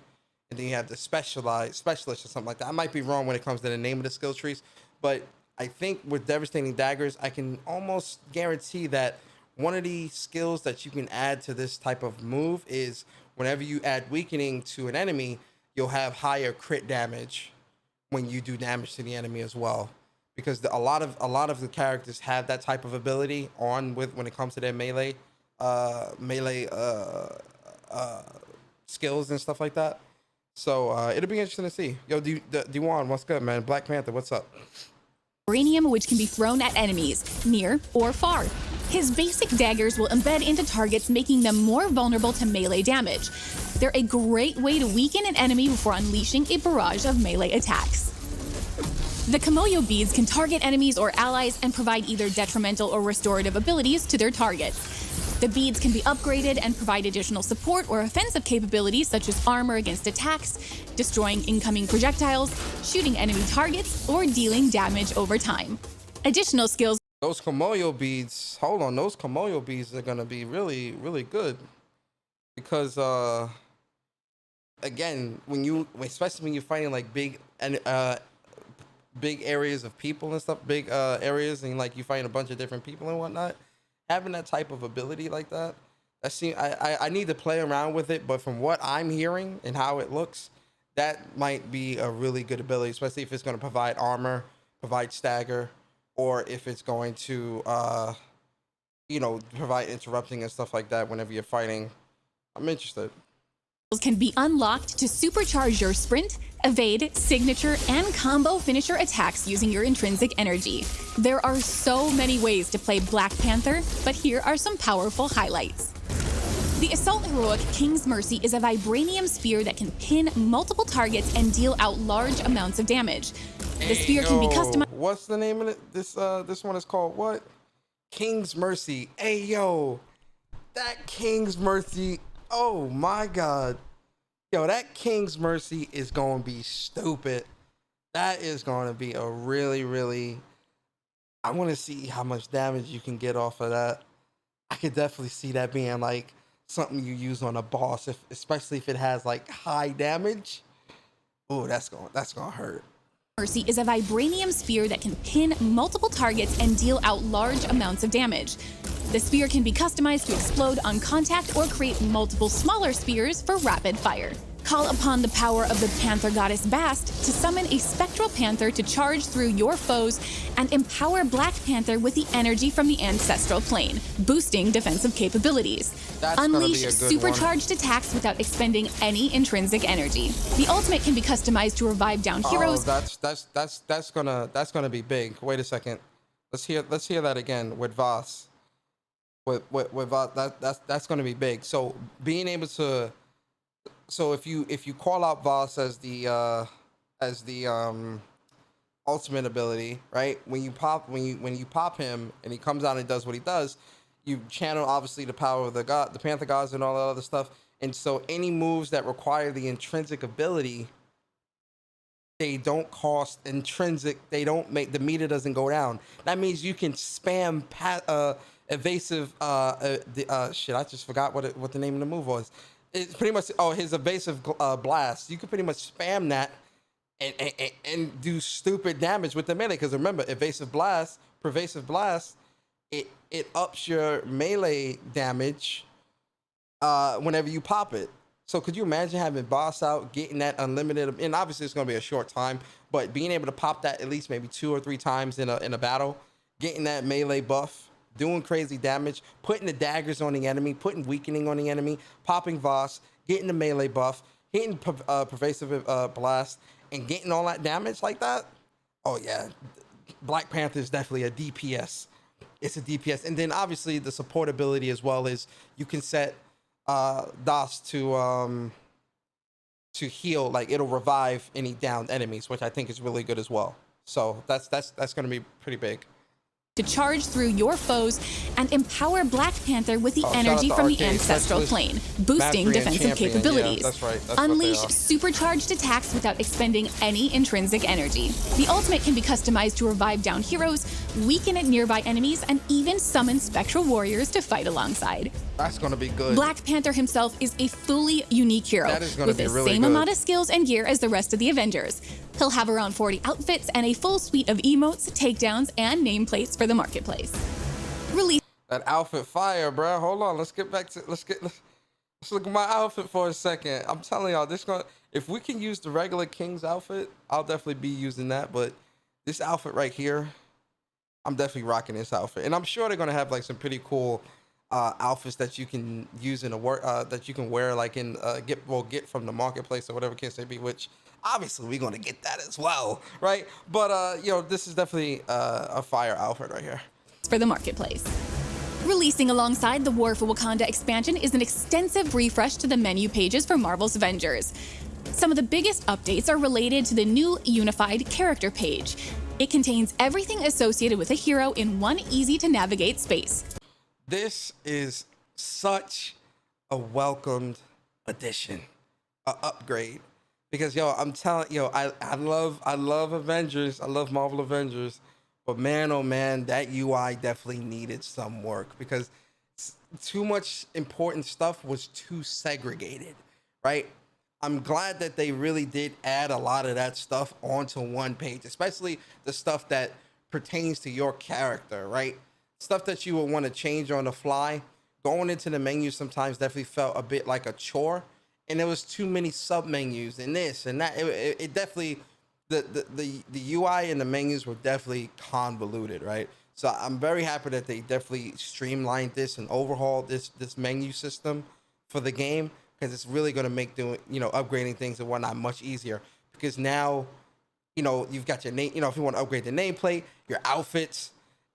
and then you have the specialist or something like that. I might be wrong when it comes to the name of the skill trees, but I think with devastating daggers, I can almost guarantee that one of the skills that you can add to this type of move is whenever you add weakening to an enemy, you'll have higher crit damage when you do damage to the enemy as well. Because a lot of the characters have that type of ability when it comes to their melee skills and stuff like that. So it'll be interesting to see. Yo, Dewan, what's good, man? Black Panther, what's up? Vibranium, which can be thrown at enemies, near or far. His basic daggers will embed into targets, making them more vulnerable to melee damage. They're a great way to weaken an enemy before unleashing a barrage of melee attacks. The Kimoyo beads can target enemies or allies and provide either detrimental or restorative abilities to their targets. The beads can be upgraded and provide additional support or offensive capabilities such as armor against attacks, destroying incoming projectiles, shooting enemy targets, or dealing damage over time. Additional skills... Those Kimoyo beads, hold on, those Kimoyo beads are gonna be really, really good. Because, again, especially when you're fighting like big areas of people and stuff, big areas, and like you fight a bunch of different people and whatnot, having that type of ability like that I need to play around with it, but from what I'm hearing and how it looks, that might be a really good ability, especially if it's going to provide armor, provide stagger, or if it's going to provide interrupting and stuff like that whenever you're fighting. I'm interested. Can be unlocked to supercharge your sprint, evade, signature, and combo finisher attacks using your intrinsic energy. There are so many ways to play Black Panther, but here are some powerful highlights. The Assault Heroic King's Mercy is a vibranium spear that can pin multiple targets and deal out large amounts of damage. The spear can be customized. What's the name of it? This one is called what? King's Mercy. Hey yo, that King's Mercy. Oh my God. Yo, that King's Mercy is going to be stupid. That is going to be a really, I want to see how much damage you can get off of that. I could definitely see that being like something you use on a boss, especially if it has like high damage. Oh, that's going to hurt. Mercy is a vibranium spear that can pin multiple targets and deal out large amounts of damage. The spear can be customized to explode on contact or create multiple smaller spears for rapid fire. Call upon the power of the Panther goddess Bast to summon a spectral panther to charge through your foes and empower Black Panther with the energy from the ancestral plane, boosting defensive capabilities. Unleash supercharged attacks without expending any intrinsic energy. The ultimate can be customized to revive down heroes. That's gonna be big. Wait a second. Let's hear that again with Voss. With Voss, that's gonna be big. So being able to, so if you call out Voss as the ultimate ability, right? When you pop him and he comes out and does what he does, you channel obviously the power of the Panther gods and all that other stuff. And so any moves that require the intrinsic ability, they don't cost intrinsic. They don't make the meter doesn't go down. That means you can spam evasive. Shit, I just forgot what the name of the move was. It's pretty much his evasive blast. You can pretty much spam that and do stupid damage with the melee. Because remember, pervasive blast, it ups your melee damage whenever you pop it. So could you imagine having boss out, getting that unlimited, and obviously it's going to be a short time, but being able to pop that at least maybe 2 or 3 times in a battle, getting that melee buff, doing crazy damage, putting the daggers on the enemy, putting weakening on the enemy, popping Voss, getting the melee buff, hitting pervasive blast, and getting all that damage like that. Oh yeah, Black Panther is definitely a DPS. It's a DPS, and then obviously the support ability as well is you can set DOS to heal, like it'll revive any downed enemies, which I think is really good as well. So that's going to be pretty big. To charge through your foes and empower Black Panther with the energy from the ancestral plane, boosting defensive capabilities. Yeah, that's right. Unleash supercharged attacks without expending any intrinsic energy. The ultimate can be customized to revive down heroes, weaken nearby enemies, and even summon spectral warriors to fight alongside. That's going to be good. Black Panther himself is a fully unique hero with the same amount of skills and gear as the rest of the Avengers. He'll have around 40 outfits and a full suite of emotes, takedowns, and nameplates for the marketplace. Release that outfit fire, bro. Hold on, let's look at my outfit for a second. I'm telling y'all, if we can use the regular King's outfit, I'll definitely be using that. But this outfit right here, I'm definitely rocking this outfit, and I'm sure they're gonna have like some pretty cool outfits that you can use in a work that you can wear like in get from the marketplace or whatever case may be, which obviously we're going to get that as well, right? But this is definitely a fire outfit right here for the marketplace. Releasing alongside the War for Wakanda expansion is an extensive refresh to the menu pages for Marvel's Avengers. Some of the biggest updates are related to the new unified character page. It contains everything associated with a hero in one easy-to-navigate space. This is such a welcomed addition, an upgrade. Because I'm telling I love Avengers, I love Marvel Avengers, but man, oh man, that UI definitely needed some work because too much important stuff was too segregated, right? I'm glad that they really did add a lot of that stuff onto one page, especially the stuff that pertains to your character, right? Stuff that you would want to change on the fly. going into the menu sometimes definitely felt a bit like a chore, and there was too many sub menus and this and that. It definitely, the UI and the menus were definitely convoluted, right? So I'm very happy that they definitely streamlined this and overhauled this menu system for the game, because it's really going to make doing, upgrading things and whatnot much easier. Because now, you've got your name, if you want to upgrade the nameplate, your outfits,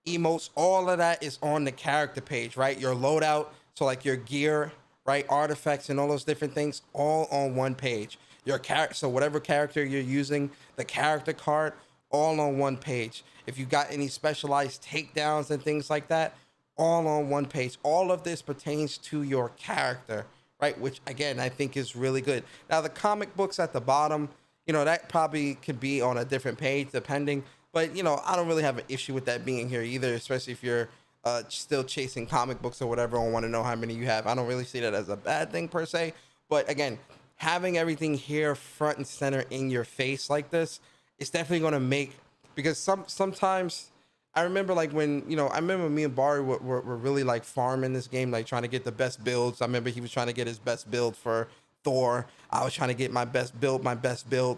emotes, all of that is on the character page, right? Your loadout, so like your gear, right? Artifacts and all those different things, all on one page. Your character, so whatever character you're using, the character card, all on one page. If you got any specialized takedowns and things like that, all on one page. All of this pertains to your character, right? Which again, I think is really good. Now the comic books at the bottom, that probably could be on a different page depending, but I don't really have an issue with that being here either, especially if you're still chasing comic books or whatever and want to know how many you have. I don't really see that as a bad thing per se, but again, having everything here front and center in your face like this, it's definitely going to make, because sometimes I remember like when, I remember me and Barry were really like farming this game, like trying to get the best builds. I remember he was trying to get his best build for Thor. I was trying to get my best build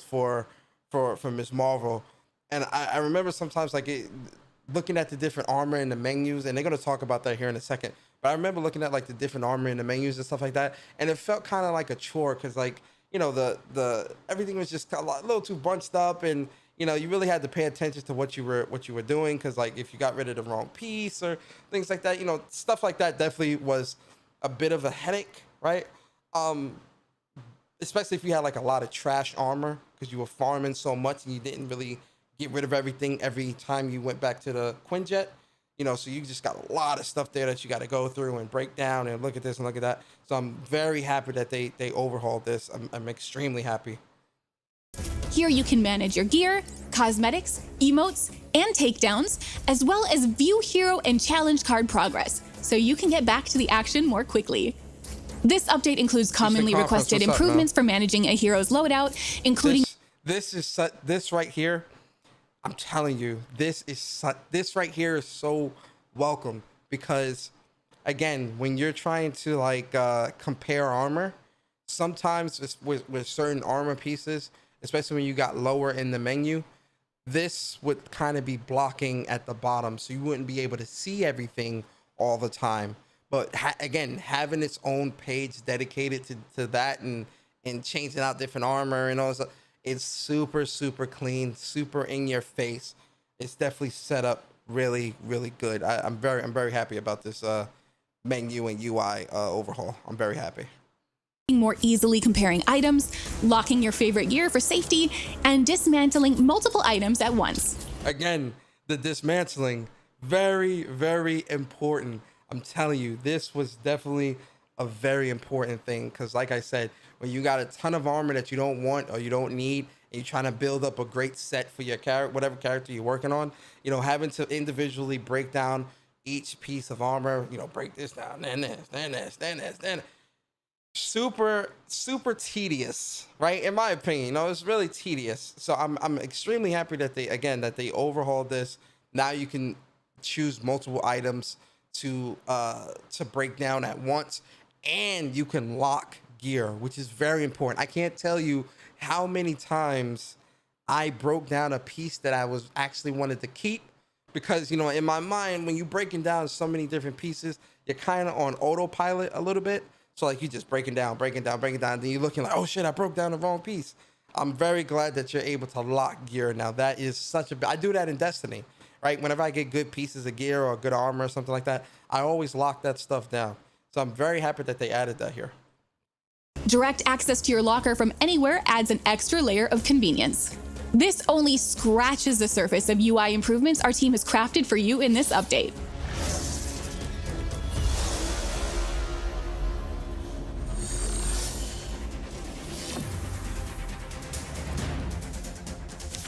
for Ms. Marvel. And I remember sometimes like looking at the different armor in the menus, and they're going to talk about that here in a second. But I remember looking at like the different armor in the menus and stuff like that. And it felt kind of like a chore, because like, the everything was just a little too bunched up, and you really had to pay attention to what you were doing, because like if you got rid of the wrong piece or things like that, stuff like that definitely was a bit of a headache, right? Especially if you had like a lot of trash armor, because you were farming so much and you didn't really get rid of everything every time you went back to the Quinjet. So you just got a lot of stuff there that you got to go through and break down and look at this and look at that. So I'm very happy that they overhauled this. I'm extremely happy. Here you can manage your gear, cosmetics, emotes, and takedowns, as well as view hero and challenge card progress, so you can get back to the action more quickly. This update includes commonly requested improvements for managing a hero's loadout, including this right here. I'm telling you, this right here is so welcome, because again, when you're trying to like compare armor, sometimes with certain armor pieces, especially when you got lower in the menu, this would kind of be blocking at the bottom, so you wouldn't be able to see everything all the time. But again, having its own page dedicated to that and changing out different armor and all that, it's super, super clean, super in your face. It's definitely set up really, really good. I'm very happy about this menu and UI overhaul. I'm very happy. More easily comparing items, locking your favorite gear for safety, and dismantling multiple items at once. Again, the dismantling, very, very important. I'm telling you, this was definitely a very important thing, because like I said, when you got a ton of armor that you don't want or you don't need, and you're trying to build up a great set for your character, whatever character you're working on, having to individually break down each piece of armor, break this down, then this. Super, super tedious, right? In my opinion, it's really tedious. So I'm extremely happy that they overhauled this. Now you can choose multiple items to break down at once, and you can lock gear, which is very important. I can't tell you how many times I broke down a piece that I was actually wanted to keep, because in my mind, when you're breaking down so many different pieces, you're kind of on autopilot a little bit. So like you just breaking down, then you're looking like, oh shit, I broke down the wrong piece. I'm very glad that you're able to lock gear now. That is I do that in Destiny, right? Whenever I get good pieces of gear or good armor or something like that, I always lock that stuff down. So I'm very happy that they added that here. Direct access to your locker from anywhere adds an extra layer of convenience. This only scratches the surface of UI improvements our team has crafted for you in this update.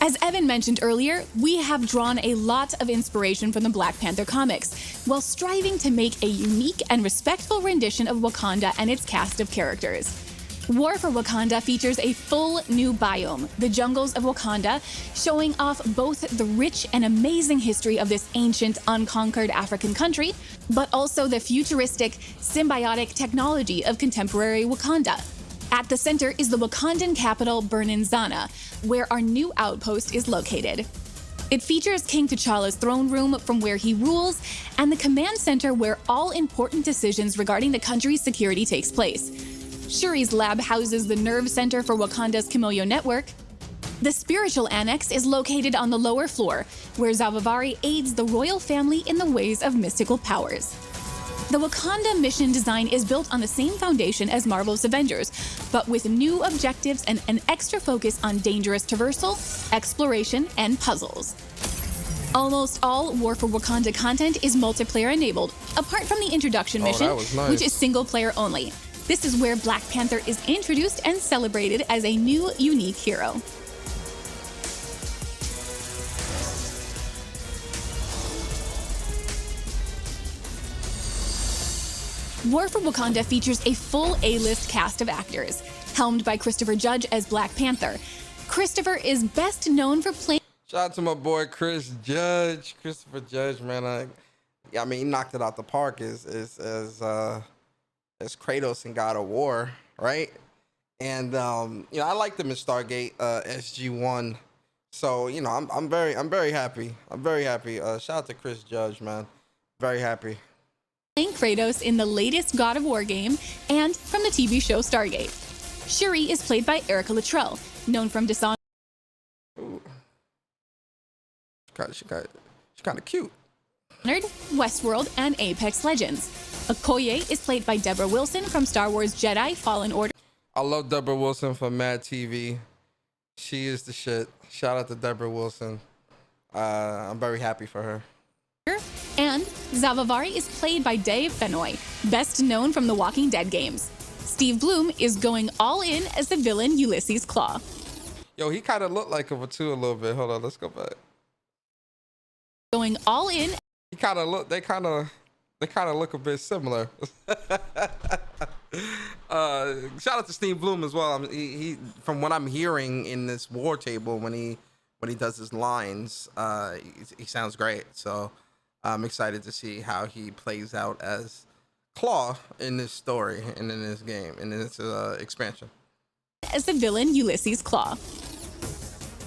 As Evan mentioned earlier, we have drawn a lot of inspiration from the Black Panther comics, while striving to make a unique and respectful rendition of Wakanda and its cast of characters. War for Wakanda features a full new biome, the jungles of Wakanda, showing off both the rich and amazing history of this ancient, unconquered African country, but also the futuristic, symbiotic technology of contemporary Wakanda. At the center is the Wakandan capital, Bernanzana, where our new outpost is located. It features King T'Challa's throne room from where he rules, and the command center where all important decisions regarding the country's security takes place. Shuri's lab houses the nerve center for Wakanda's Kimoyo network. The spiritual annex is located on the lower floor, where Zavavari aids the royal family in the ways of mystical powers. The Wakanda mission design is built on the same foundation as Marvel's Avengers, but with new objectives and an extra focus on dangerous traversal, exploration, and puzzles. Almost all War for Wakanda content is multiplayer enabled, apart from the introduction mission, that was nice. which is single player only. This is where Black Panther is introduced and celebrated as a new, unique hero. War for Wakanda features a full A-list cast of actors, helmed by Christopher Judge as Black Panther. Christopher is best known for playing... Shout out to my boy Christopher Judge, man. I mean, he knocked it out the park as Kratos in God of War, right? And you know, I liked him in Stargate SG-1. So, you know, I'm very happy. I'm very happy. Shout out to Chris Judge, man. Very happy. Playing Kratos in the latest God of War game and from the TV show Stargate. Shuri is played by Erica Luttrell, known from Dishonored, She's kind of cute. Westworld, and Apex Legends. Okoye is played by Deborah Wilson from Star Wars Jedi Fallen Order. I love Deborah Wilson from Mad TV. She is the shit. Shout out to Deborah Wilson. I'm very happy for her. And Zavavari is played by Dave Fennoy, best known from the Walking Dead games. Steve Bloom is going all in as the villain Ulysses Claw. Yo, he kind of looked like him too a little bit. Hold on, let's go back. Going all in. He kind of look. They kind of look a bit similar. Shout out to Steve Bloom as well. I mean, he from what I'm hearing in this war table when he does his lines, he sounds great. So I'm excited to see how he plays out as Claw in this story and in this game and in this expansion. As the villain Ulysses Claw.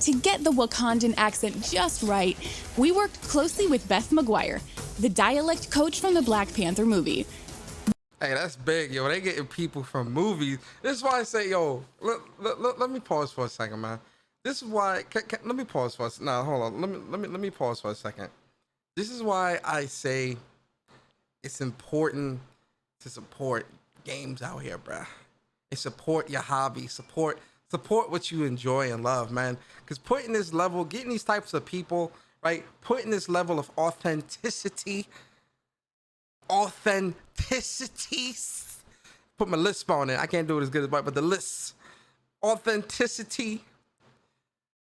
To get the Wakandan accent just right, we worked closely with Beth McGuire, the dialect coach from the Black Panther movie. Hey, that's big, yo. They getting people from movies. This is why I say, yo, let me pause for a second, man. This is why. Let me pause for a second. No, hold on. Let me pause for a second. This is why I say it's important to support games out here, bruh. And support your hobby. Support what you enjoy and love, man. Because putting this level, getting these types of people, right? Putting this level of authenticity. Put my lisp on it. I can't do it as good as Mike, but the lists. Authenticity,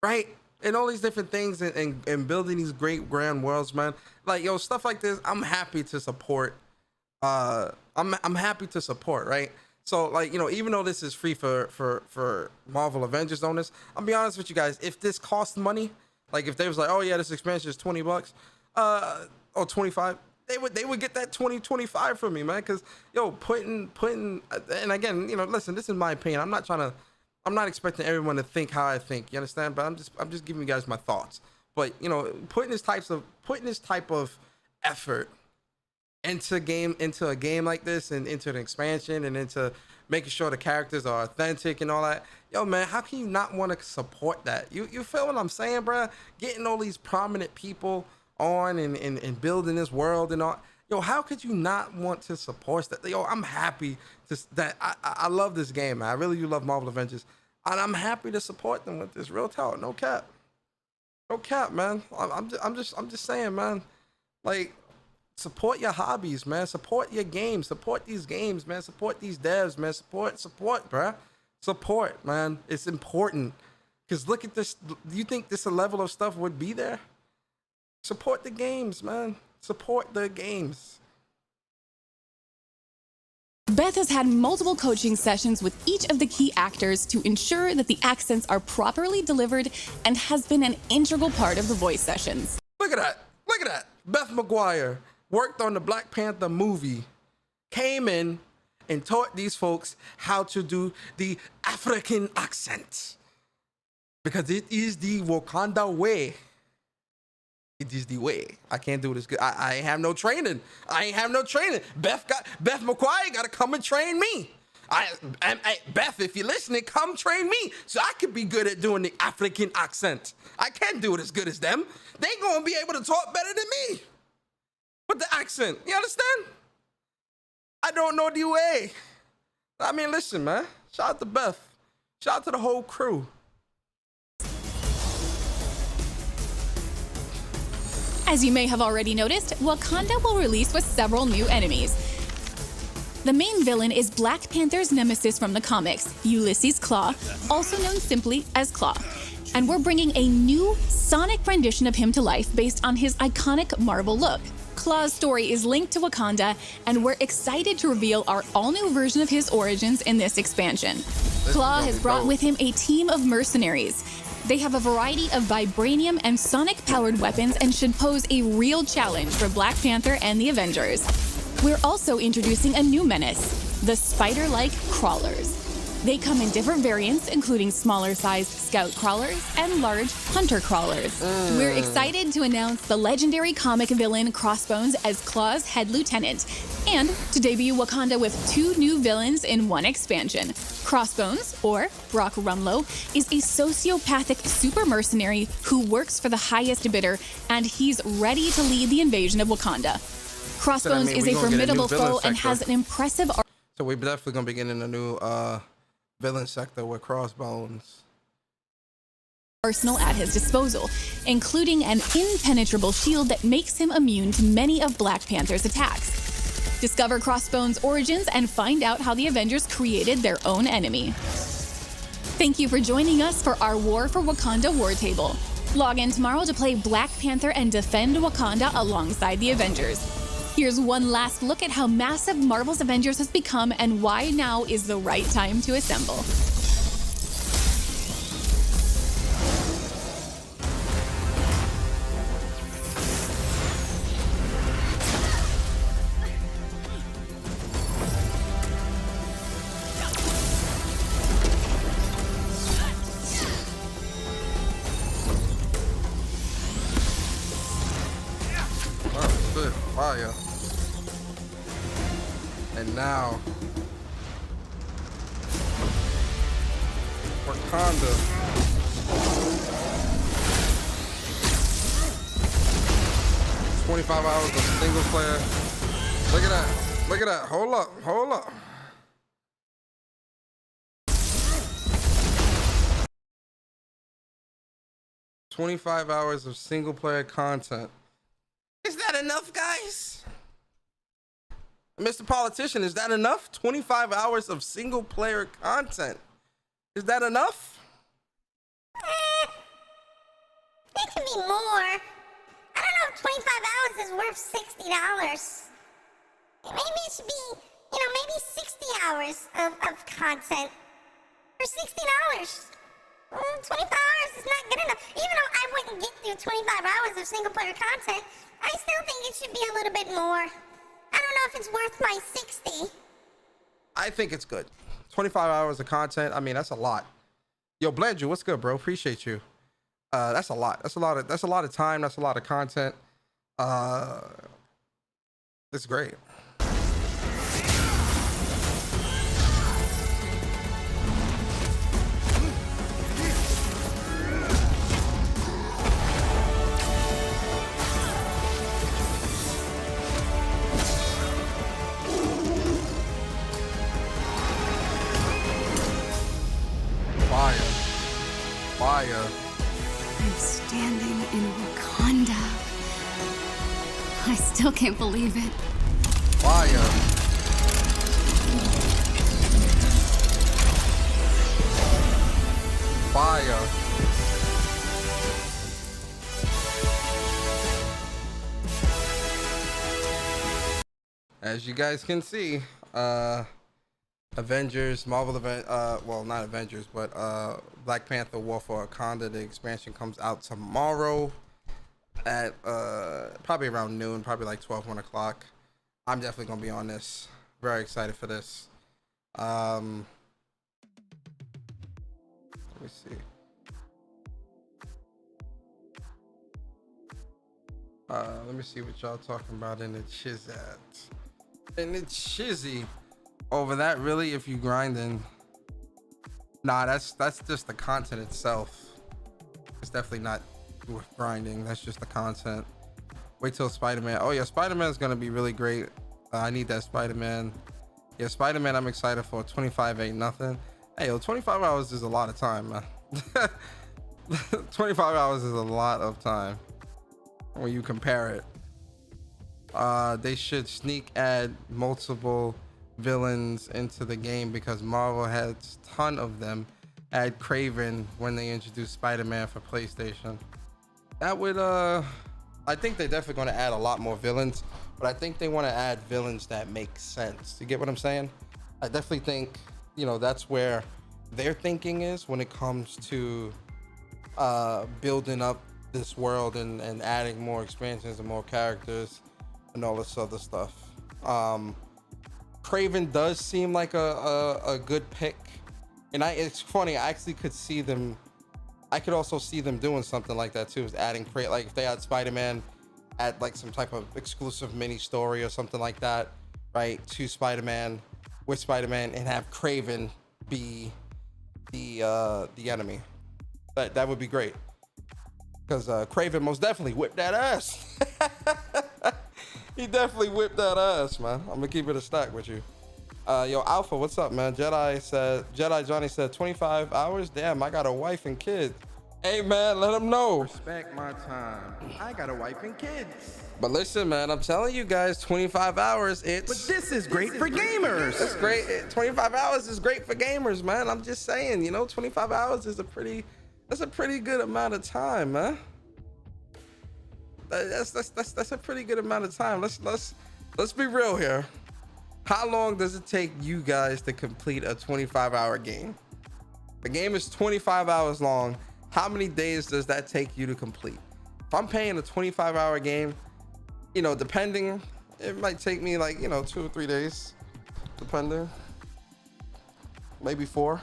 right? And all these different things and building these great grand worlds, man. Like, yo, stuff like this, I'm happy to support. I'm happy to support, right? So, like, you know, even though this is free for Marvel Avengers owners, I'll be honest with you guys. If this costs money, like if they was like, oh yeah, this expansion is $20, or 25, they would get that 25 from me, man. Because yo, putting, and again, you know, listen, this is my opinion. I'm not expecting everyone to think how I think. You understand? But I'm just giving you guys my thoughts. But you know, putting this type of effort into a game like this and into an expansion and into making sure the characters are authentic and all that. Yo, man, how can you not want to support that? You feel what I'm saying, bro? Getting all these prominent people on and building this world and all. Yo, how could you not want to support that? Yo, I'm happy that I love this game, man. I really do love Marvel Avengers. And I'm happy to support them with this real talent. No cap. No cap, man. I'm just saying, man. Like, support your hobbies, man. Support your games. Support these games, man. Support these devs, man. Support, bruh. Support, man. It's important. Because look at this. Do you think this level of stuff would be there? Support the games, man. Support the games. Beth has had multiple coaching sessions with each of the key actors to ensure that the accents are properly delivered and has been an integral part of the voice sessions. Look at that. Look at that. Beth McGuire worked on the Black Panther movie, came in and taught these folks how to do the African accent. Because it is the Wakanda way. It is the way. I can't do this good. I ain't have no training. Beth McGuire got to come and train me. Beth, if you're listening, come train me so I could be good at doing the African accent. I can't do it as good as them. They gonna be able to talk better than me with the accent. You understand? I don't know the way. I mean, listen, man. Shout out to Beth. Shout out to the whole crew. As you may have already noticed, Wakanda will release with several new enemies. The main villain is Black Panther's nemesis from the comics, Ulysses Claw, also known simply as Claw. And we're bringing a new sonic rendition of him to life based on his iconic Marvel look. Claw's story is linked to Wakanda, and we're excited to reveal our all-new version of his origins in this expansion. Claw has brought with him a team of mercenaries. They have a variety of vibranium and sonic-powered weapons and should pose a real challenge for Black Panther and the Avengers. We're also introducing a new menace, the spider-like crawlers. They come in different variants, including smaller-sized scout crawlers and large hunter crawlers. We're excited to announce the legendary comic villain Crossbones as Claw's head lieutenant, and to debut Wakanda with 2 new villains in one expansion. Crossbones, or Brock Rumlow, is a sociopathic super mercenary who works for the highest bidder, and he's ready to lead the invasion of Wakanda. Crossbones is a formidable foe and has an impressive... So we're definitely going to be getting a new villain sector with Crossbones. Arsenal at his disposal, including an impenetrable shield that makes him immune to many of Black Panther's attacks. Discover Crossbones' origins and find out how the Avengers created their own enemy. Thank you for joining us for our War for Wakanda War Table. Log in tomorrow to play Black Panther and defend Wakanda alongside the Avengers. Here's one last look at how massive Marvel's Avengers has become and why now is the right time to assemble. Fire. And now Wakanda. "25 hours of single player." Look at that. Look at that. Hold up. Hold up. "25 hours of single player content." Is that enough, guys? Mr. Politician, is that enough? 25 hours of single player content. Is that enough? It can be more. I don't know if 25 hours is worth $60. Maybe it should be, maybe 60 hours of content for $60. 25 hours is not good enough. Even though I wouldn't get through 25 hours of single player content, I still think it should be a little bit more. I don't know if it's worth my 60. I think it's good. 25 hours of content. I mean, that's a lot. Yo, Blandrew, what's good, bro? Appreciate you. That's a lot. That's a lot of time. That's a lot of content. It's great. Fire. I'm standing in Wakanda. I still can't believe it. Fire. Fire. As you guys can see, Avengers, Marvel event, well, not Avengers, but Black Panther War for Wakanda. The expansion comes out tomorrow at probably around noon, probably like 12, 1 o'clock. I'm definitely gonna be on this. Very excited for this. Let me see. Let me see what y'all talking about in the chizat. In the chizzy. Over that, really, if you grinding. Nah, that's just the content itself. It's definitely not with grinding. That's just the content. Wait till Spider-Man. Oh yeah, Spider-Man is gonna be really great. I need that Spider-Man. Yeah, Spider-Man I'm excited for. 25 ain't nothing. Hey, yo, 25 hours is a lot of time, man. 25 hours is a lot of time when you compare it. They should sneak add multiple villains into the game because Marvel has a ton of them. Add Craven when they introduce Spider-Man for PlayStation. That would I think they're definitely going to add a lot more villains, but I think they want to add villains that make sense. You get what I'm saying? I definitely think, you know, that's where their thinking is when it comes to building up this world and adding more expansions and more characters and all this other stuff. Craven does seem like a good pick, and it's funny, I actually could see them. I could also see them doing something like that too, is adding like if they had Spider-Man, add like some type of exclusive mini story or something like that, right? To Spider-Man, with Spider-Man, and have Craven be the enemy. That would be great, because Craven most definitely whipped that ass. He definitely whipped that ass, man. I'm gonna keep it a stack with you. Yo, Alpha, what's up, man? Jedi Johnny said 25 hours. Damn, I got a wife and kids. Hey, man, let him know. Respect my time. I got a wife and kids. But listen, man, I'm telling you guys, 25 hours. But this is great for gamers. It's great. 25 hours is great for gamers, man. I'm just saying, you know, 25 hours is a pretty good amount of time, man. That's a pretty good amount of time. Let's be real here. How long does it take you guys to complete a 25-hour game? The game is 25 hours long. How many days does that take you to complete? If I'm paying a 25-hour game, you know, depending, it might take me like, you know, 2 or 3 days, depending. Maybe 4.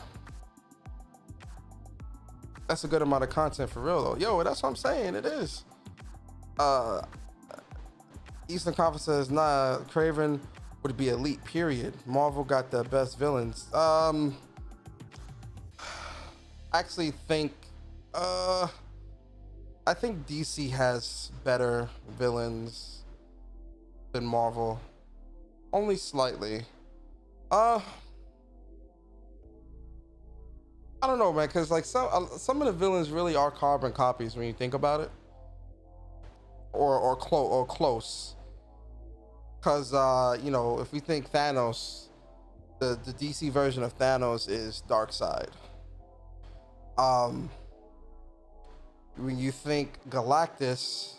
That's a good amount of content for real, though. Yo, that's what I'm saying. It is. Eastern Conference says, nah, Craven would be elite, period. Marvel got the best villains. Actually think, I think DC has better villains than Marvel. Only slightly. I don't know, man, because like some of the villains really are carbon copies when you think about it. Or close. Because, you know, if we think Thanos, the DC version of Thanos is Darkseid. When you think Galactus,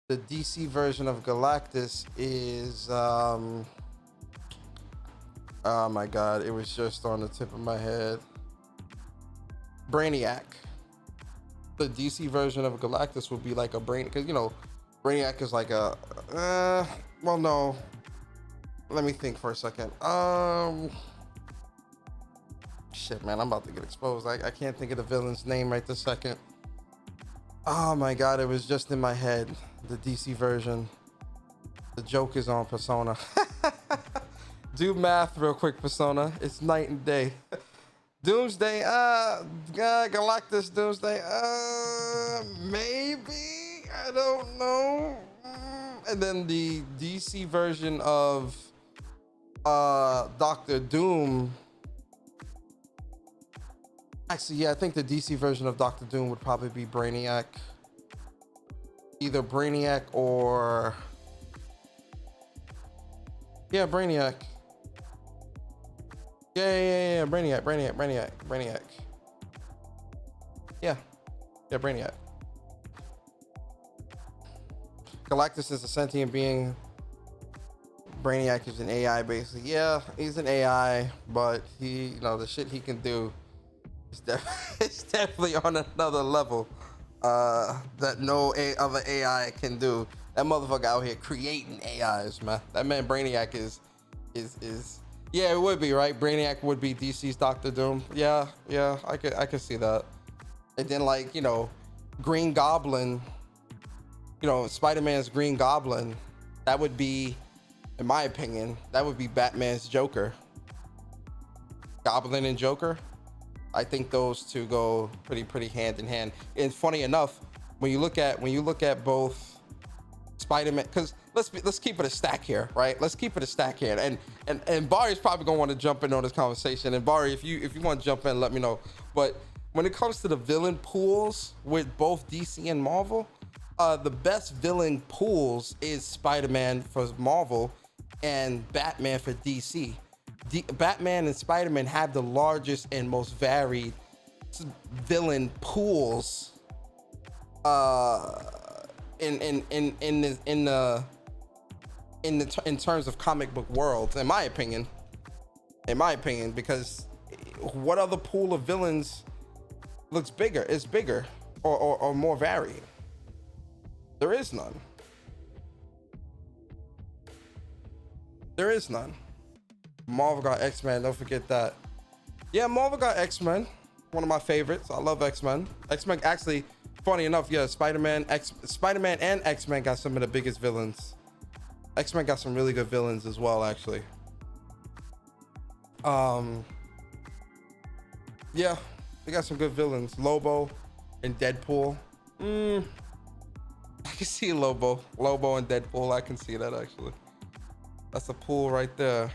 the DC version of Galactus is, oh my God, it was just on the tip of my head. Brainiac. The DC version of Galactus would be like a because, you know, Brainiac is like a, well, no. Let me think for a second. Shit, man, I'm about to get exposed. I can't think of the villain's name right this second. Oh my God, it was just in my head. The DC version. The joke is on Persona. Do math real quick, Persona. It's night and day. Doomsday, Galactus, Doomsday, maybe, I don't know. And then the DC version of Doctor Doom. Actually, yeah, I think the DC version of Doctor Doom would probably be Brainiac. Either Brainiac or, yeah, Brainiac. Yeah, Brainiac. Yeah, Brainiac. Galactus is a sentient being Brainiac is an AI basically. Yeah, he's an AI, but he, you know, the shit he can do is it's definitely on another level that no other AI can do. That motherfucker out here creating AIs, man. That man Brainiac is yeah, it would be, right? Brainiac would be DC's Doctor Doom. Yeah, I could see that. And then, like, you know, Green Goblin, you know, Spider-Man's Green Goblin, that would be, in my opinion, that would be Batman's Joker. Goblin and Joker, I think those two go pretty hand in hand. And funny enough, when you look at both Spider-Man, because let's keep it a stack here, right? Let's keep it a stack here. And Barry's probably gonna want to jump in on this conversation. And Barry, if you want to jump in, let me know. But when it comes to the villain pools with both DC and Marvel, the best villain pools is Spider-Man for Marvel and Batman for DC. Batman and Spider-Man have the largest and most varied villain pools in terms of comic book worlds, in my opinion, because what other pool of villains looks bigger, is bigger or more varied? There is none. There is none. Marvel got X-Men, don't forget that. Yeah, Marvel got X-Men, one of my favorites. I love X-Men. X-Men, actually, funny enough, yeah, Spider-Man and X-Men got some of the biggest villains. X-Men got some really good villains as well, actually. Yeah, they got some good villains. Lobo and Deadpool. I can see Lobo and Deadpool. I can see that, actually. That's a pool right there.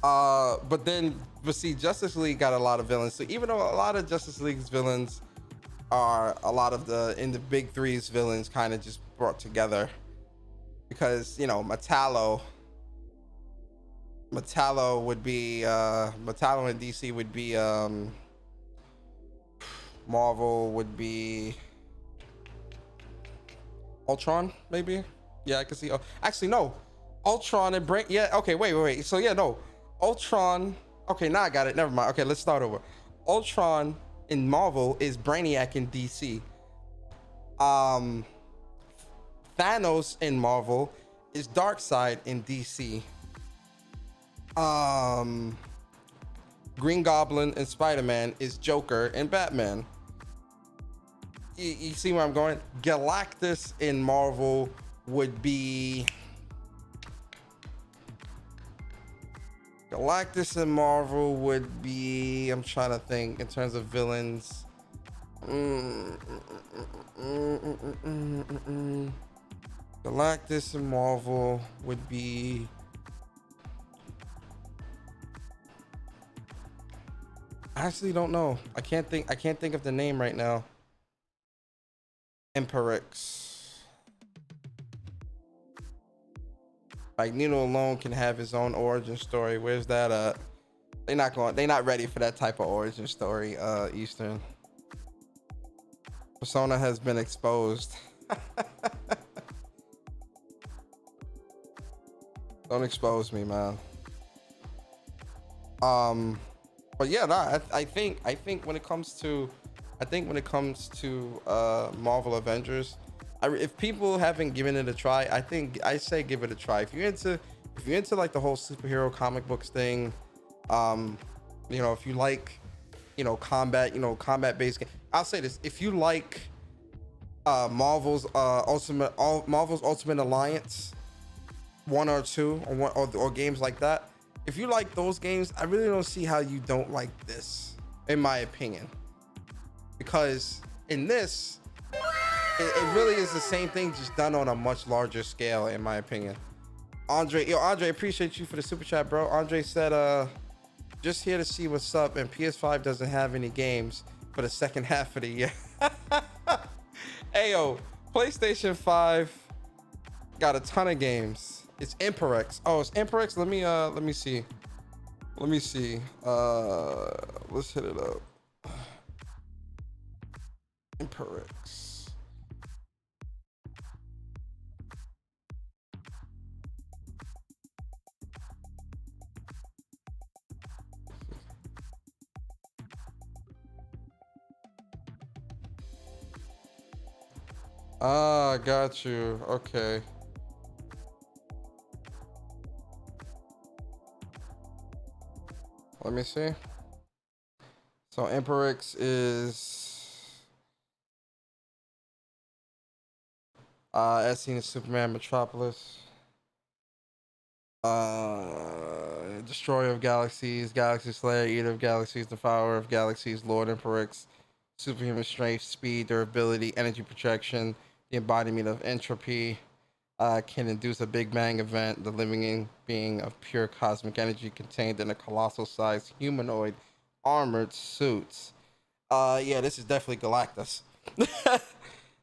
But see, Justice League got a lot of villains. So even though a lot of Justice League's villains are a lot of the big three's villains kind of just brought together, because, you know, Metallo would be Metallo in DC would be Marvel would be Ultron, maybe. Yeah, I can see. Oh, actually, no. Ultron and Brain. Yeah. Okay. Wait. So yeah, no. Ultron. Okay, now I got it. Never mind. Okay, let's start over. Ultron in Marvel is Brainiac in DC. Thanos in Marvel is Darkseid in DC. Green Goblin and Spider-Man is Joker and Batman. You see where I'm going? Galactus in Marvel would be I'm trying to think in terms of villains. Galactus in Marvel would be I actually don't know. I can't think of the name right now. Emperix. Magneto alone can have his own origin story. Where's that at? They're not ready for that type of origin story, Eastern. Persona has been exposed. Don't expose me, man. But yeah, nah, I think when it comes to Marvel Avengers, if people haven't given it a try, I say give it a try. If you're into like the whole superhero comic books thing, you know, if you like, you know, combat based game, I'll say this: if you like Marvel's Ultimate Alliance 1 or 2 or games like that, if you like those games, I really don't see how you don't like this, in my opinion, because in this it really is the same thing, just done on a much larger scale, in my opinion. Andre, appreciate you for the super chat, bro. Andre said, just here to see what's up, and PS5 doesn't have any games for the second half of the year. Ayo, PlayStation 5 got a ton of games. It's Emperix. Oh, it's Emperix. Let me see. Let's hit it up. Emperix. Ah, got you. Okay. Let me see. So Emperix is as seen in Superman Metropolis. Destroyer of Galaxies, Galaxy Slayer, Eater of Galaxies, Devourer of Galaxies, Lord Emperix, superhuman strength, speed, durability, energy projection, the embodiment of entropy, can induce a Big Bang event, the living being of pure cosmic energy contained in a colossal sized humanoid armored suits. Yeah, this is definitely Galactus.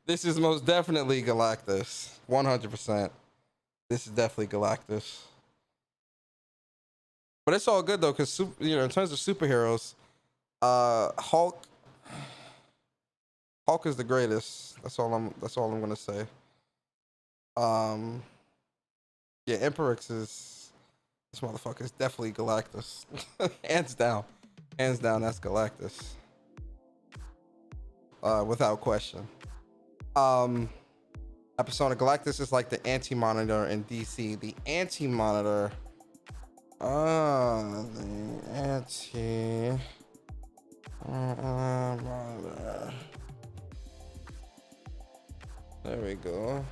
This is most definitely Galactus. 100%. This is definitely Galactus. But it's all good though, because in terms of superheroes, Hulk is the greatest. That's all I'm gonna say. Yeah, Emperix is this motherfucker is definitely Galactus. Hands down, that's Galactus. Without question. Persona Galactus is like the Anti-Monitor in DC. The Anti-Monitor. Monitor. There we go.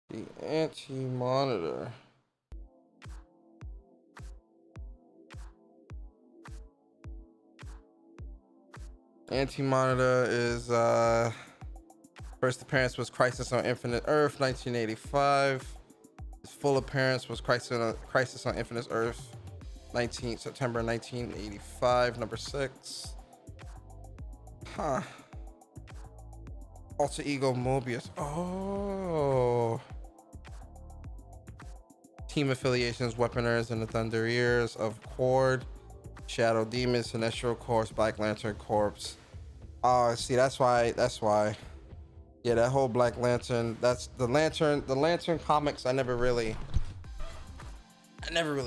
The Anti-Monitor. Anti-Monitor is first appearance was Crisis on Infinite Earth, 1985. His full appearance was Crisis on Infinite Earth, September 1985, number 6. Huh. Alter Ego Mobius. Oh. Team affiliations, Weaponers and the Thunder Ears of Cord, Shadow Demon, Sinestro Corps, Black Lantern Corps. Oh, see, that's why. Yeah, that whole Black Lantern, that's the Lantern comics I never really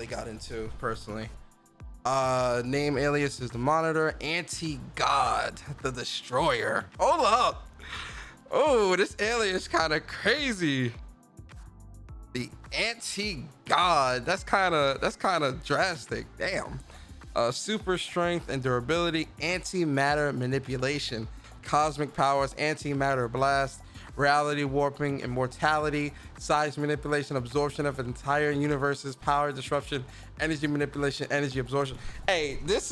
got into personally. Name alias is the Monitor, Anti-God, the Destroyer. Hold up. Oh, this alias kind of crazy. The Anti-God, that's kind of drastic. Damn. Super strength and durability, antimatter manipulation, cosmic powers, antimatter blast, reality warping, immortality, size manipulation, absorption of an entire universe's power, disruption, energy manipulation, energy absorption. Hey, this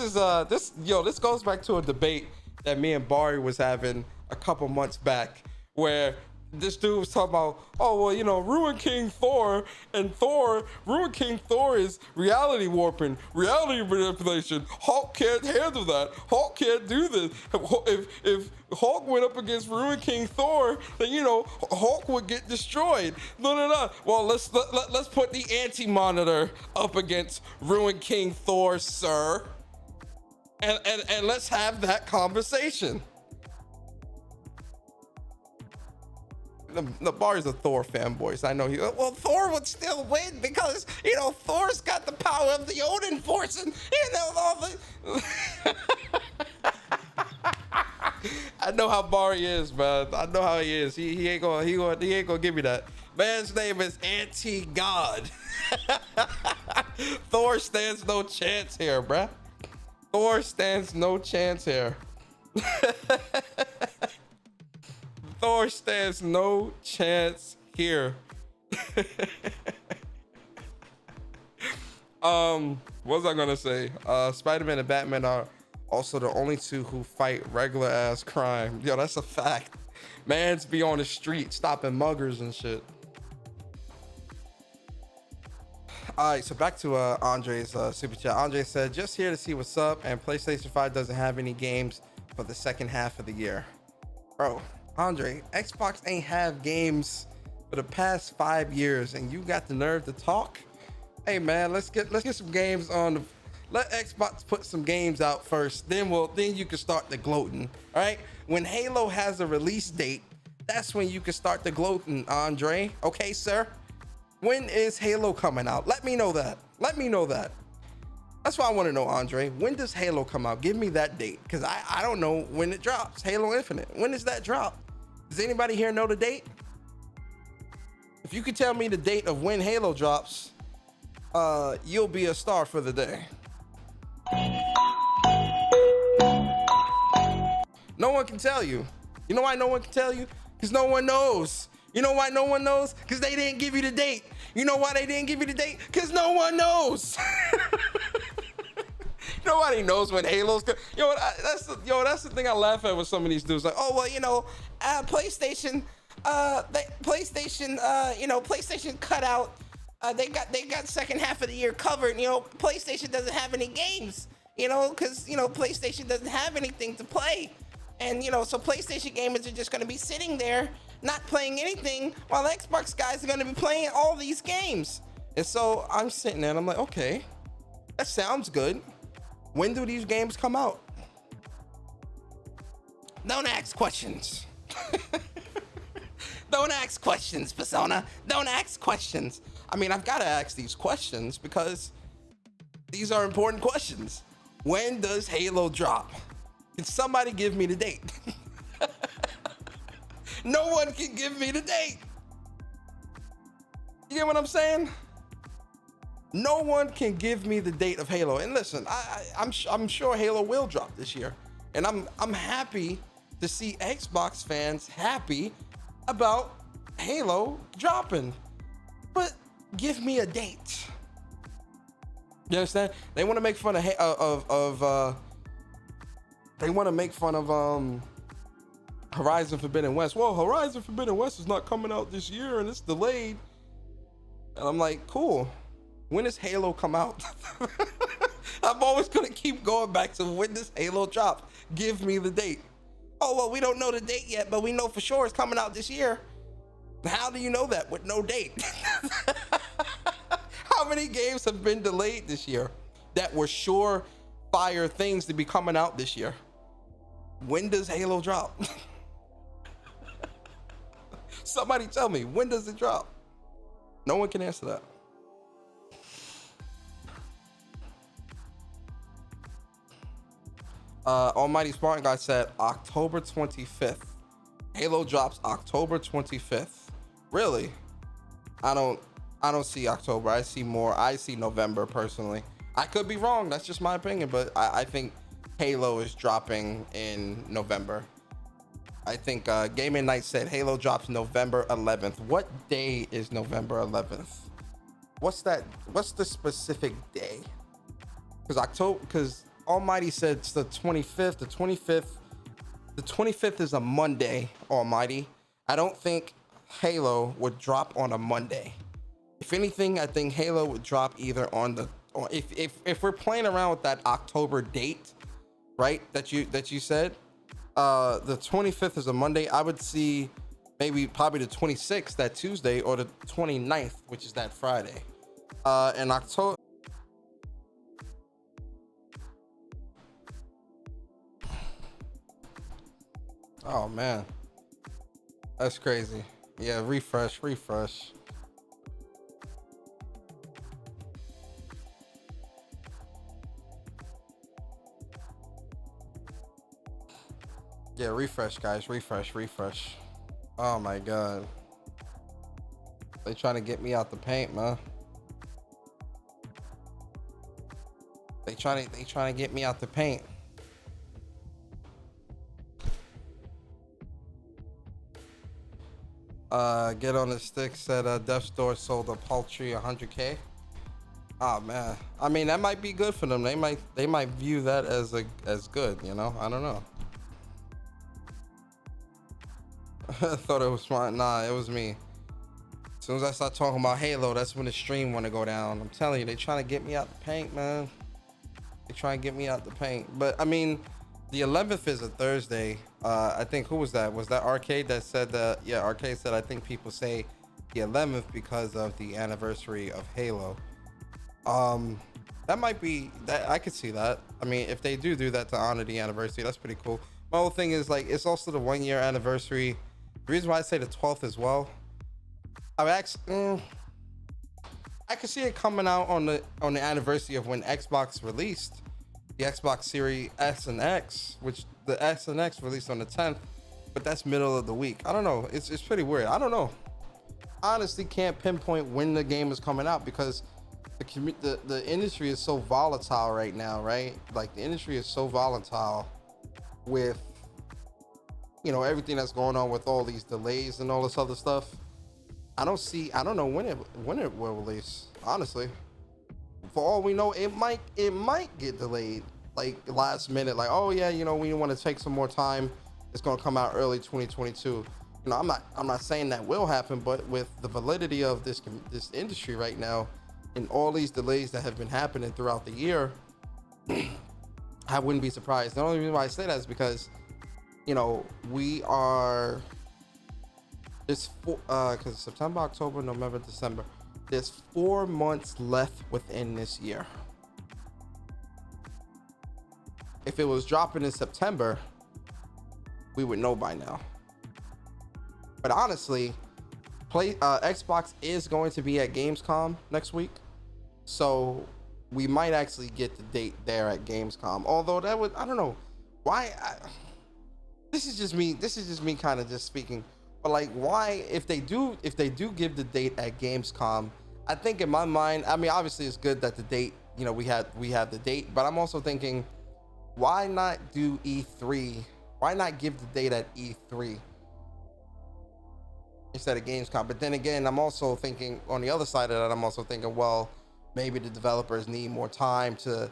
goes back to a debate that me and Barry was having a couple months back, where this dude was talking about, oh, well, Ruin King Thor Ruin King Thor is reality warping, reality manipulation. Hulk can't handle that. Hulk can't do this. If Hulk went up against Ruin King Thor, then, Hulk would get destroyed. No. Well, let's put the Anti-Monitor up against Ruin King Thor, sir. And let's have that conversation. The Bar's a Thor fanboy, so I know Thor would still win because, Thor's got the power of the Odin Force and, all the... I know how Barry is, man. I know how he is. He ain't gonna give me that. Man's name is Anti-God. Thor stands no chance here, bruh. Thor stands no chance here. Thor stands no chance here. What was I gonna say? Spider-Man and Batman are also the only two who fight regular ass crime. Yo, that's a fact. Mans be on the street stopping muggers and shit. All right, so back to Andre's super chat. Andre said, just here to see what's up, and PlayStation 5 doesn't have any games for the second half of the year. Bro, Andre, Xbox ain't have games for the past 5 years, and you got the nerve to talk? Hey man, let's get some games on the. Let Xbox put some games out first, then you can start the gloating. All right, when Halo has a release date, that's when you can start the gloating, Andre. Okay, sir. When is Halo coming out? Let me know that. That's why I want to know, Andre. When does Halo come out? Give me that date, because I don't know when it drops. Halo Infinite. When does that drop? Does anybody here know the date? If you could tell me the date of when Halo drops, you'll be a star for the day. No one can tell you. You know why no one can tell you? Because no one knows. You know why no one knows? Because they didn't give you the date. You know why they didn't give you the date? Because no one knows. Nobody knows when Halo's good. That's the thing I laugh at with some of these dudes. Like, oh, well, PlayStation, PlayStation cut out. They got second half of the year covered. PlayStation doesn't have any games, because, PlayStation doesn't have anything to play. And, so PlayStation gamers are just going to be sitting there not playing anything while Xbox guys are going to be playing all these games. And so I'm sitting there and I'm like, okay, that sounds good. When do these games come out? Don't ask questions. Don't ask questions, Persona. Don't ask questions. I mean, I've got to ask these questions because these are important questions. When does Halo drop? Can somebody give me the date? No one can give me the date. You get what I'm saying? No one can give me the date of Halo. And listen, I'm sure Halo will drop this year, and I'm happy to see Xbox fans happy about Halo dropping. But give me a date. You understand? They want to make fun of Horizon Forbidden West. Well, Horizon Forbidden West is not coming out this year and it's delayed. And I'm like, cool. When does Halo come out? I'm always gonna keep going back to when does Halo drop? Give me the date. Oh, well, we don't know the date yet, but we know for sure it's coming out this year. How do you know that with no date? How many games have been delayed this year that were surefire things to be coming out this year? When does Halo drop? Somebody tell me, when does it drop? No one can answer that. Almighty Spartan Guy said October 25th. Halo drops October 25th. Really? I don't see October. I see November personally. I could be wrong. That's just my opinion, but I think Halo is dropping in November. I think Gaming Night said Halo drops November 11th. What day is November 11th? What's the specific day? Because Almighty said it's the 25th. The 25th is a Monday, Almighty. I don't think Halo would drop on a Monday. If anything, I think Halo would drop either on the, or if we're playing around with that October date, right? That you said, the 25th is a Monday. I would see probably the 26th, that Tuesday, or the 29th, which is that Friday. In October. Oh man, that's crazy. Yeah, refresh. Yeah, refresh, guys. Refresh. Oh my god. They trying to get me out the paint, man. They trying to get me out the paint. Get on the stick said Death's Door sold a paltry 100K. Oh man, I mean that might be good for them. They might view that as good, you know. I don't know. I thought it was smart. Nah, it was me. As soon as I start talking about Halo, that's when the stream want to go down. I'm telling you, they trying to get me out the paint, man. They trying to get me out the paint. But I mean, the 11th is a Thursday. I think, who was that? Was that Arcade that said that? Yeah, Arcade said, I think people say the 11th because of the anniversary of Halo. That might be, that I could see that. I mean, if they do that to honor the anniversary, that's pretty cool. My whole thing is like, it's also the 1 year anniversary. The reason why I say the 12th as well, I I could see it coming out on the anniversary of when Xbox released the Xbox Series S and X, which the S and X released on the 10th, but that's middle of the week. I don't know. It's pretty weird. I don't know. Honestly, can't pinpoint when the game is coming out because the industry is so volatile right now, right? Like the industry is so volatile with, you know, everything that's going on with all these delays and all this other stuff. I don't know when it will release, honestly. For all we know, it might get delayed like last minute, like, oh yeah, you know, we want to take some more time, it's going to come out early 2022. You know, I'm not saying that will happen, but with the validity of this industry right now and all these delays that have been happening throughout the year, I wouldn't be surprised. The only reason why I say that is because, you know, we are because September, October, November, December, there's 4 months left within this year. If it was dropping in September, we would know by now. But honestly, Xbox is going to be at Gamescom next week, so we might actually get the date there at Gamescom. Although that would, I don't know why. This is just me kind of just speaking. But like, why, if they do give the date at Gamescom, I think in my mind, I mean, obviously it's good that the date, you know, we have the date, but I'm also thinking, why not do E3? Why not give the date at E3 instead of Gamescom? But then again, I'm also thinking on the other side of that, I'm also thinking, well, maybe the developers need more time to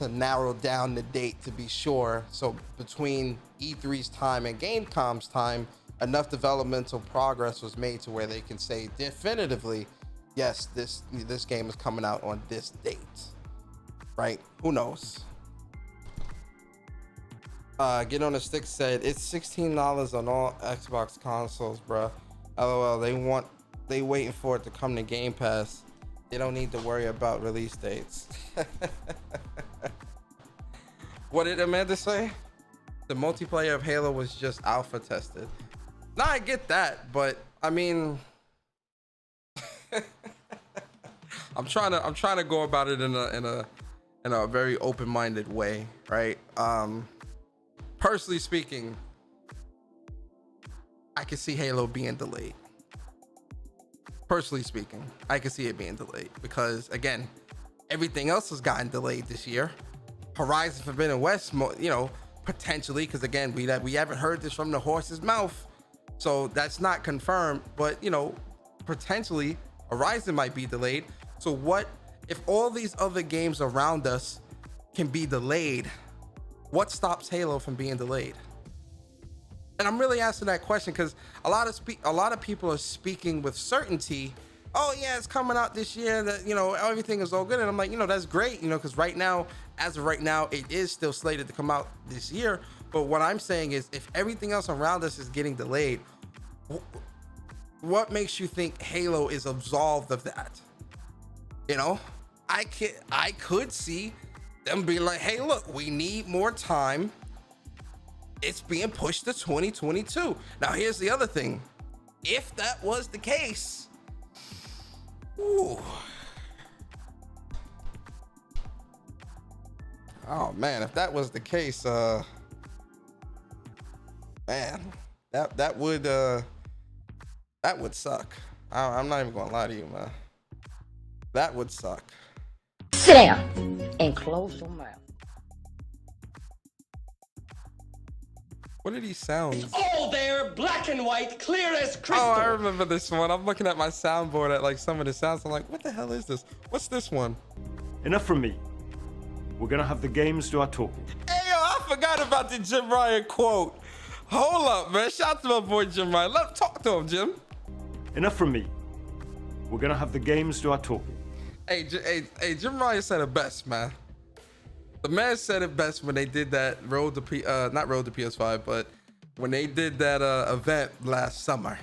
narrow down the date to be sure. So between E3's time and Gamescom's time, enough developmental progress was made to where they can say definitively, yes, this game is coming out on this date, right? Who knows? Get on the Stick said it's $16 on all Xbox consoles, bruh. LOL. They waiting for it to come to Game Pass. They don't need to worry about release dates. What did Amanda say? The multiplayer of Halo was just alpha tested. Nah, I get that, but I mean, I'm trying to go about it in a very open-minded way, right? Personally speaking, I can see Halo being delayed. Personally speaking, I can see it being delayed because, again, everything else has gotten delayed this year. Horizon Forbidden West, you know, potentially, because again, we haven't heard this from the horse's mouth, so that's not confirmed. But you know, potentially Horizon might be delayed. So what if all these other games around us can be delayed? What stops Halo from being delayed? And I'm really asking that question because a lot of people are speaking with certainty. Oh yeah, it's coming out this year. That, you know, everything is all good. And I'm like, you know, that's great. You know, because right now, as of right now, it is still slated to come out this year. But what I'm saying is, if everything else around us is getting delayed, what makes you think Halo is absolved of that? You know, I could see them being like, hey, look, we need more time. It's being pushed to 2022. Now, here's the other thing. If that was the case, ooh. Oh man, if that was the case, man, that would suck. I'm not even gonna lie to you, man. That would suck. Sit down and close your mouth. What are these sounds? Oh, there, black and white, clear as crystal. Oh, I remember this one. I'm looking at my soundboard at like some of the sounds. I'm like, what the hell is this? What's this one? Enough from me. We're gonna have the games do our talking. Hey, yo, I forgot about the Jim Ryan quote. Hold up, man. Shout out to my boy Jim Ryan. Let's talk to him, Jim. Enough from me. We're gonna have the games do our talking. Hey, Jim Ryan said it best, man. The man said it best when they did that not Road to PS5, but when they did that event last summer.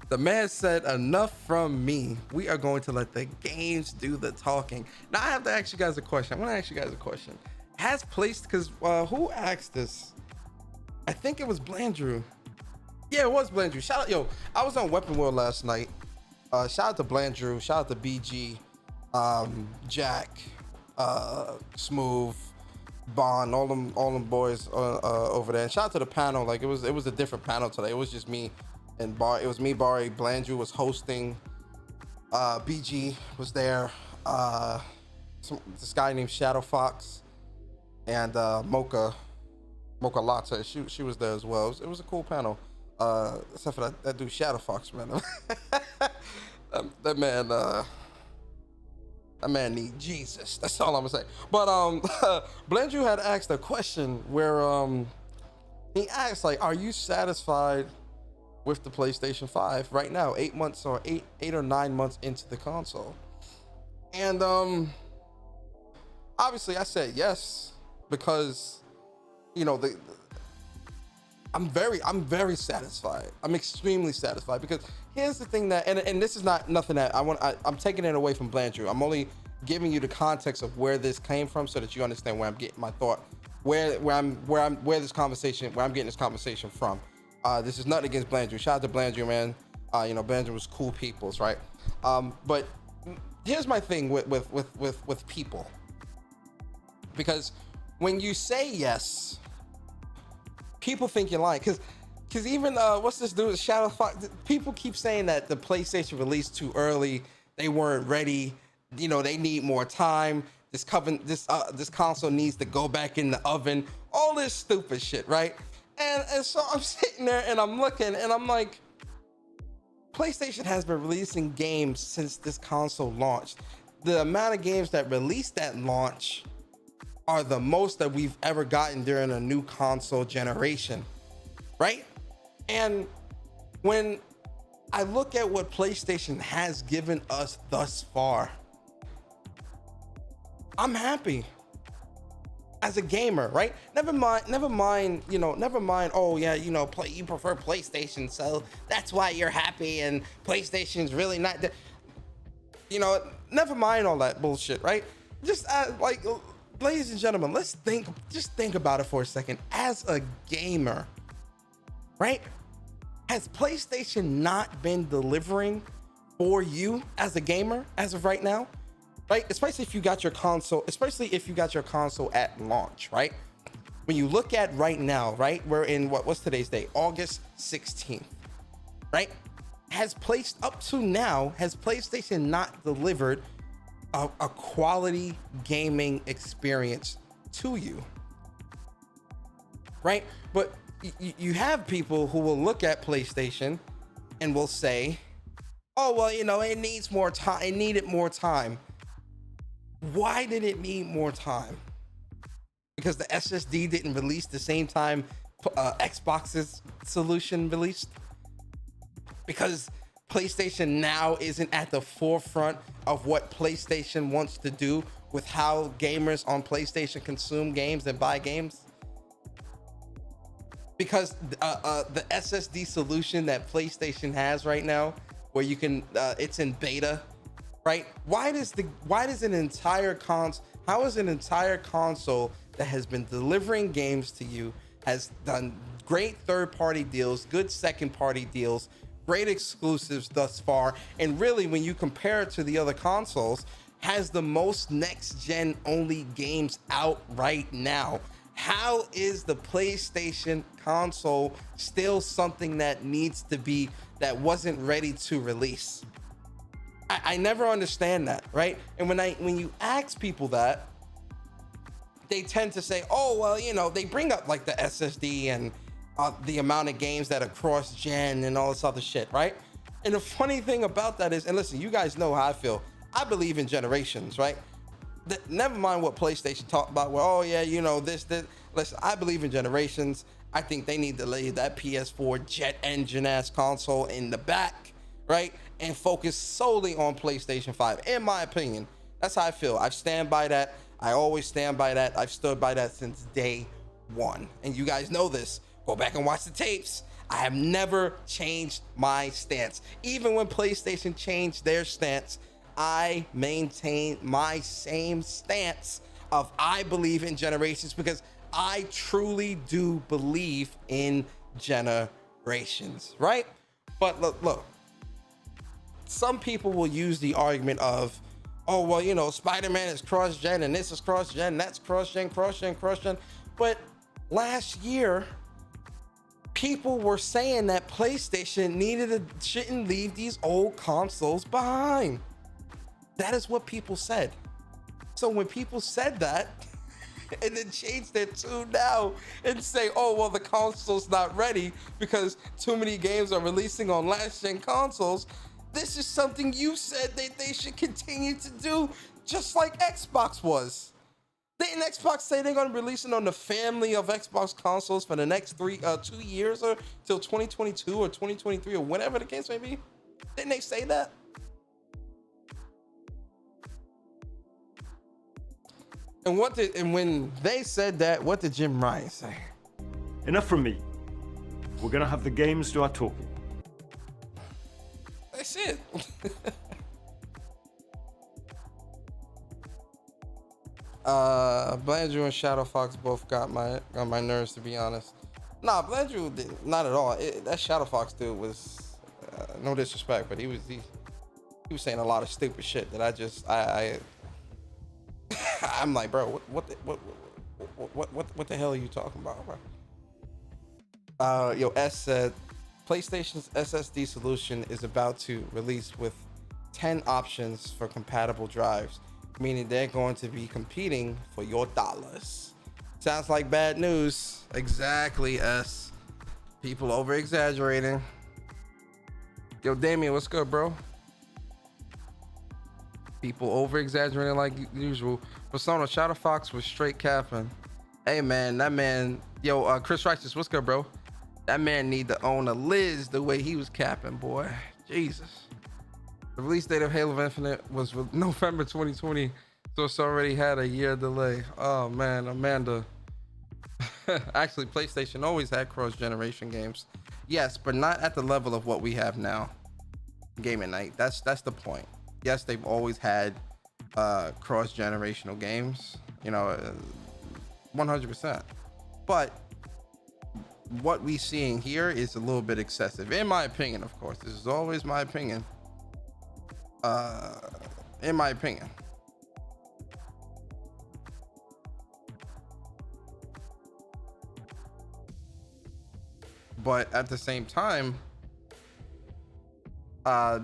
The man said, enough from me. We are going to let the games do the talking. Now I have to ask you guys a question. I want to ask you guys a question. Has placed, because who asked this? I think it was Blandrew. Yeah, it was Blandrew. Shout out, yo, I was on Weapon World last night. Shout out to Blandrew, shout out to BG, Jack, Smooth, Bond, all them boys over there. And shout out to the panel. Like it was a different panel today. It was just me and Barry. It was me, Barry. Blandrew was hosting. BG was there. This guy named Shadow Fox and Mocha Latte. She was there as well. It was a cool panel. Except for that dude Shadow Fox, man. that man need Jesus. That's all I'm gonna say. But Blandrew had asked a question where he asked, like, are you satisfied with the PlayStation 5 right now, 8 months or 8 or 9 months into the console? And obviously I said yes, because you know I'm very satisfied. I'm extremely satisfied, because here's the thing that, and this is not nothing that I'm taking it away from Blandrew. I'm only giving you the context of where this came from so that you understand where I'm getting my thought, where I'm getting this conversation from. This is nothing against Blandrew. Shout out to Blandrew, man. You know, Blandrew was cool peoples, right? But here's my thing with people, because when you say yes, people think you're lying, because even what's this dude, Shadow Fox? People keep saying that the PlayStation released too early, they weren't ready, you know, they need more time. This console needs to go back in the oven. All this stupid shit, right? And so I'm sitting there and I'm looking and I'm like, PlayStation has been releasing games since this console launched. The amount of games that released at launch are the most that we've ever gotten during a new console generation, right? And when I look at what PlayStation has given us thus far, I'm happy as a gamer, right? Never mind, oh yeah, you know, you prefer PlayStation, so that's why you're happy, and PlayStation's really not, you know, never mind all that bullshit, right? Just like, ladies and gentlemen, just think about it for a second. As a gamer, right? Has PlayStation not been delivering for you as a gamer as of right now? Right? Especially if you got your console at launch, right? When you look at right now, right? We're in what's today's date? August 16th, right? Up to now, has PlayStation not delivered a quality gaming experience to you, right? But you have people who will look at PlayStation and will say, oh, well, you know, it needs more time. It needed more time. Why did it need more time? Because the SSD didn't release the same time Xbox's solution released? Because PlayStation now isn't at the forefront of what PlayStation wants to do with how gamers on PlayStation consume games and buy games? Because the SSD solution that PlayStation has right now, where you can, it's in beta, right? How is an entire console that has been delivering games to you, has done great third-party deals, good second-party deals, great exclusives thus far, and really, when you compare it to the other consoles, has the most next-gen only games out right now? How is the PlayStation console still something that wasn't ready to release? I never understand that, right? And when you ask people that, they tend to say, oh, well, you know, they bring up like the SSD and the amount of games that are cross-gen and all this other shit, right? And the funny thing about that is, and listen, you guys know how I feel. I believe in generations, right? Never mind what PlayStation talked about, well, oh yeah, you know, this. Listen, I believe in generations. I think they need to lay that PS4 jet engine ass console in the back, right? And focus solely on PlayStation 5, in my opinion. That's how I feel. I stand by that. I always stand by that. I've stood by that since day one. And you guys know this. Go back and watch the tapes. I have never changed my stance. Even when PlayStation changed their stance, I maintain my same stance of I believe in generations, because I truly do believe in generations, right? But look, some people will use the argument of, oh, well, you know, Spider-Man is cross-gen and this is cross-gen, that's cross-gen. But last year, people were saying that PlayStation shouldn't leave these old consoles behind. That is what people said. So when people said that and then changed their tune now and say, oh, well, the console's not ready because too many games are releasing on last-gen consoles, this is something you said that they should continue to do, just like Xbox was. Didn't Xbox say they're going to be releasing on the family of Xbox consoles for the next 2 years or till 2022 or 2023 or whatever the case may be? Didn't they say that? And when they said that, what did Jim Ryan say? Enough from me. We're gonna have the games do our talking. That's it. Blandrew and Shadow Fox both got my nerves, to be honest. Nah, Blandrew didn't, not at all. That Shadow Fox dude was no disrespect, but he was saying a lot of stupid shit that I'm like, bro, what the hell are you talking about, bro? Yo, S said PlayStation's SSD solution is about to release with 10 options for compatible drives, meaning they're going to be competing for your dollars. Sounds like bad news. Exactly, S. People over exaggerating. Yo, Damien, what's good, bro? People over exaggerating like usual. Persona, Shadow Fox was straight capping. Hey man, that man, yo, Chris Righteous, what's good, bro? That man need to own a Liz the way he was capping, boy. Jesus. The release date of Halo Infinite was November 2020, so it's already had a year delay. Oh man, Amanda. Actually, PlayStation always had cross-generation games. Yes, but not at the level of what we have now. Gaming Night. That's the point. Yes, they've always had cross-generational games, you know, 100%. But what we seeing here is a little bit excessive, in my opinion. Of course, this is always my opinion. In my opinion. But at the same time,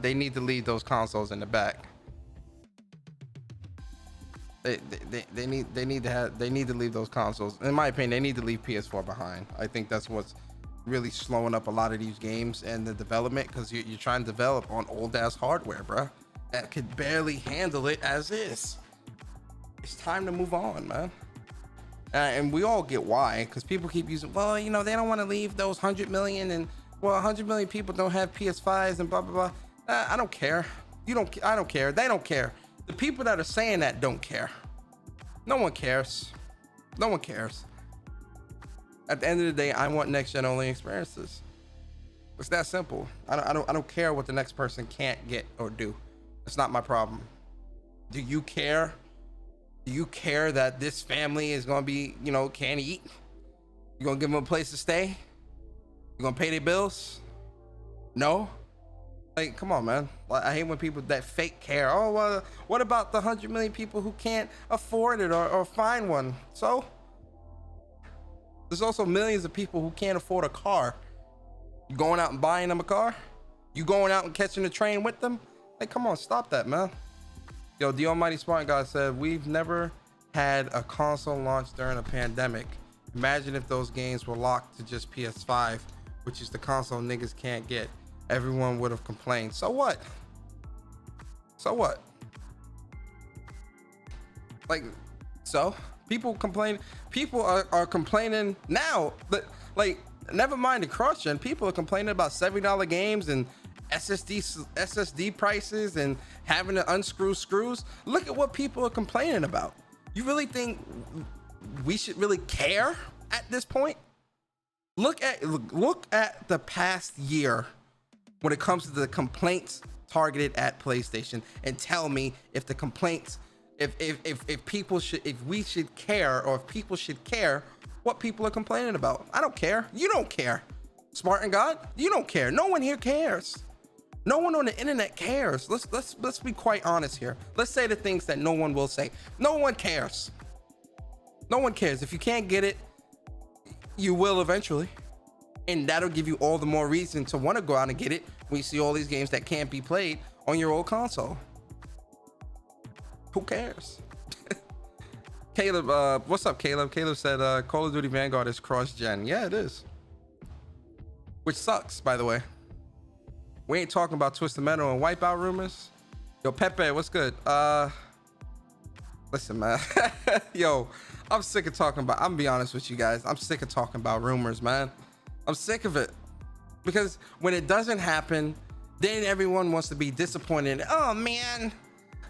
they need to leave those consoles in the back. They need to leave those consoles. In my opinion, they need to leave PS4 behind. I think that's what's really slowing up a lot of these games and the development, because you're trying to develop on old ass hardware, bruh, that could barely handle it as is. It's time to move on, man. And we all get why, because people keep using, well, you know, they don't want to leave those 100 million, and well, 100 million people don't have PS5s and blah blah blah. I don't care. I don't care. They don't care. The people that are saying that don't care. No one cares. No one cares. At the end of the day, I want next gen only experiences. It's that simple. I don't care what the next person can't get or do. It's not my problem. Do you care? Do you care that this family is gonna be, you know, can't eat? You gonna give them a place to stay? You gonna pay their bills? No? Like, come on, man. I hate when people that fake care. Oh, well, what about the 100 million people who can't afford it or find one? So there's also millions of people who can't afford a car. You going out and buying them a car? You going out and catching the train with them? Like, come on, stop that, man. Yo, the Almighty Smart Guy said, we've never had a console launch during a pandemic. Imagine if those games were locked to just PS5, which is the console niggas can't get. Everyone would have complained. So what? So what? Like, so people complain. People are complaining now. But like, never mind the cross-gen. People are complaining about $70 games and SSD prices and having to unscrew screws. Look at what people are complaining about. You really think we should really care at this point? Look at the past year when it comes to the complaints targeted at PlayStation, and tell me if the complaints, if we should care, or if people should care what people are complaining about. I don't care. You don't care. Smart and God, you don't care. No one here cares. No one on the internet cares. Let's be quite honest here. Let's say the things that no one will say. No one cares. No one cares. If you can't get it, you will eventually. And that'll give you all the more reason to want to go out and get it when you see all these games that can't be played on your old console. Who cares? Caleb, what's up, Caleb? Caleb said Call of Duty Vanguard is cross-gen. Yeah, it is. Which sucks, by the way. We ain't talking about Twisted Metal and Wipeout rumors. Yo, Pepe, what's good? Listen, man. Yo, I'm sick of talking about, I'm gonna be honest with you guys. I'm sick of talking about rumors, man. I'm sick of it. Because when it doesn't happen, then everyone wants to be disappointed. Oh man,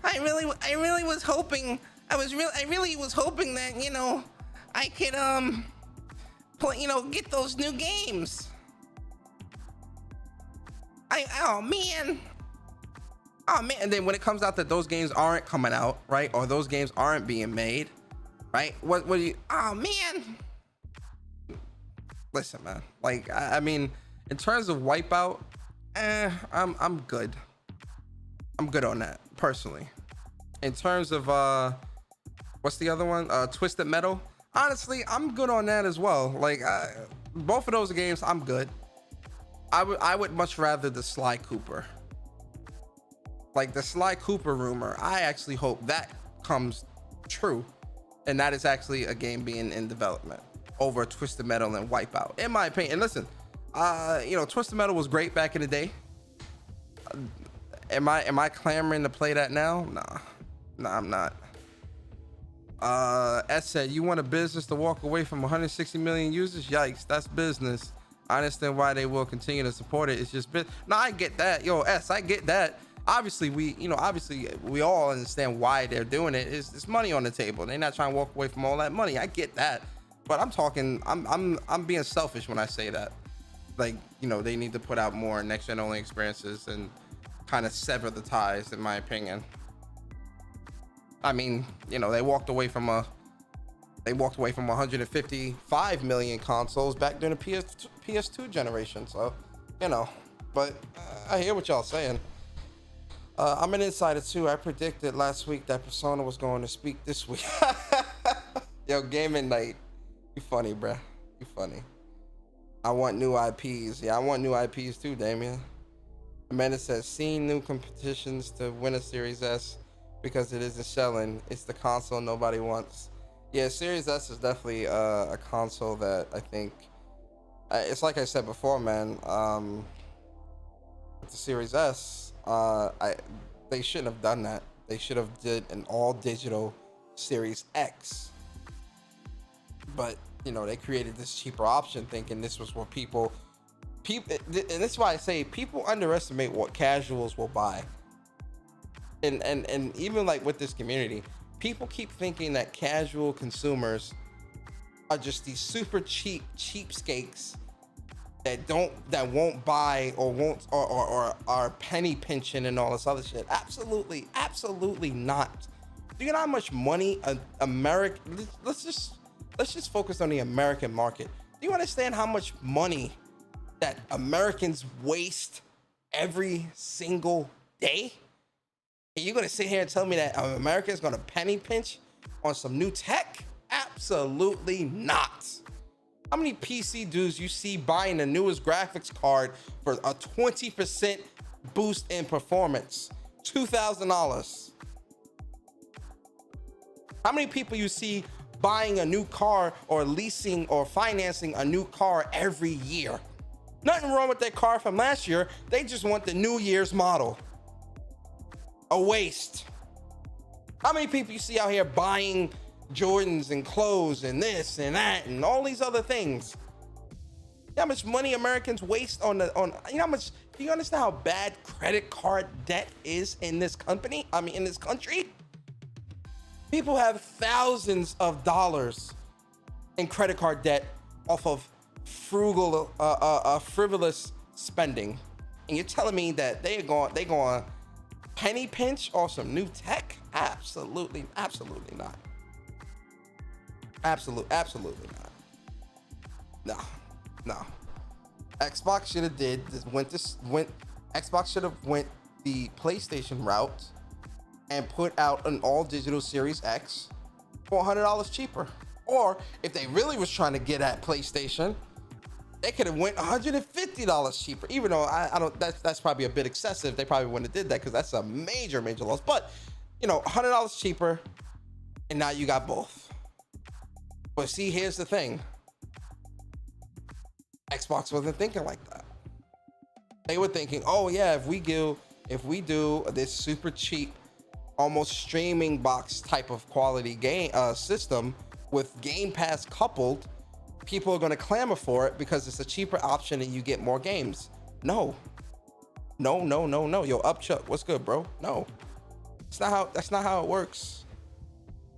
I really was hoping, I really was hoping that, you know, I could play, you know, get those new games. Oh man, and then when it comes out that those games aren't coming out, right, or those games aren't being made, right, what do you, oh man. Listen, man, like I mean, in terms of Wipeout, I'm good on that personally. In terms of what's the other one, Twisted Metal, honestly, I'm good on that as well. Like both of those games, I'm good. I would much rather the Sly Cooper. Like the Sly Cooper rumor, I actually hope that comes true, and that is actually a game being in development over Twisted Metal and Wipeout, in my opinion. And listen, you know, Twisted Metal was great back in the day. Am I clamoring to play that now? Nah, I'm not. S said, you want a business to walk away from 160 million users? Yikes, that's business. I understand why they will continue to support it. It's just no, I get that. Yo, S, I get that. Obviously, we all understand why they're doing it. It's money on the table. They're not trying to walk away from all that money. I get that. But I'm talking, I'm being selfish when I say that. Like, you know, they need to put out more next gen only experiences and kind of sever the ties, in my opinion. I mean, you know, they walked away from 155 million consoles back during the PS2 generation. So, you know, but I hear what y'all saying. I'm an insider too. I predicted last week that Persona was going to speak this week. Yo, Gaming Night. You funny, bruh. You funny. I want new IPs. Yeah, I want new IPs too, Damien. Amanda says, seeing new competitions to win a Series S because it isn't selling. It's the console nobody wants. Yeah, Series S is definitely a console that I think, it's like I said before, man, with the Series S, they shouldn't have done that. They should have did an all digital Series X. But, you know, they created this cheaper option thinking this was what people, and that's why I say people underestimate what casuals will buy. And even like with this community, people keep thinking that casual consumers are just these super cheapskates that won't buy or are penny pinching and all this other shit. Absolutely not. Do you know how much money let's just focus on the American market. Do you understand how much money that Americans waste every single day? And you're gonna sit here and tell me that America is gonna penny pinch on some new tech? Absolutely not. How many PC dudes you see buying the newest graphics card for a 20% boost in performance? $2,000. How many people you see buying a new car or leasing or financing a new car every year? Nothing wrong with that car from last year. They just want the New Year's model. A waste. How many people you see out here buying Jordans and clothes and this and that and all these other things? You know how much money Americans waste on you know how much, do you understand how bad credit card debt is in this company? I mean, in this country? People have thousands of dollars in credit card debt off of frivolous spending. And you're telling me that they going penny pinch off some new tech? Absolutely not. Absolutely not. No. Xbox should have went Xbox should have went the PlayStation route and put out an all digital Series X for $100 cheaper. Or if they really was trying to get at PlayStation, they could have went $150 cheaper. Even though I don't, that's probably a bit excessive. They probably wouldn't have did that because that's a major loss. But you know, $100 cheaper, and now you got both. But see, here's the thing. Xbox wasn't thinking like that. They were thinking, oh yeah, if we do this super cheap, almost streaming box type of quality game system with Game Pass coupled, people are going to clamor for it because it's a cheaper option and you get more games. No. Yo, Upchuck, what's good, bro? No. That's not how it works.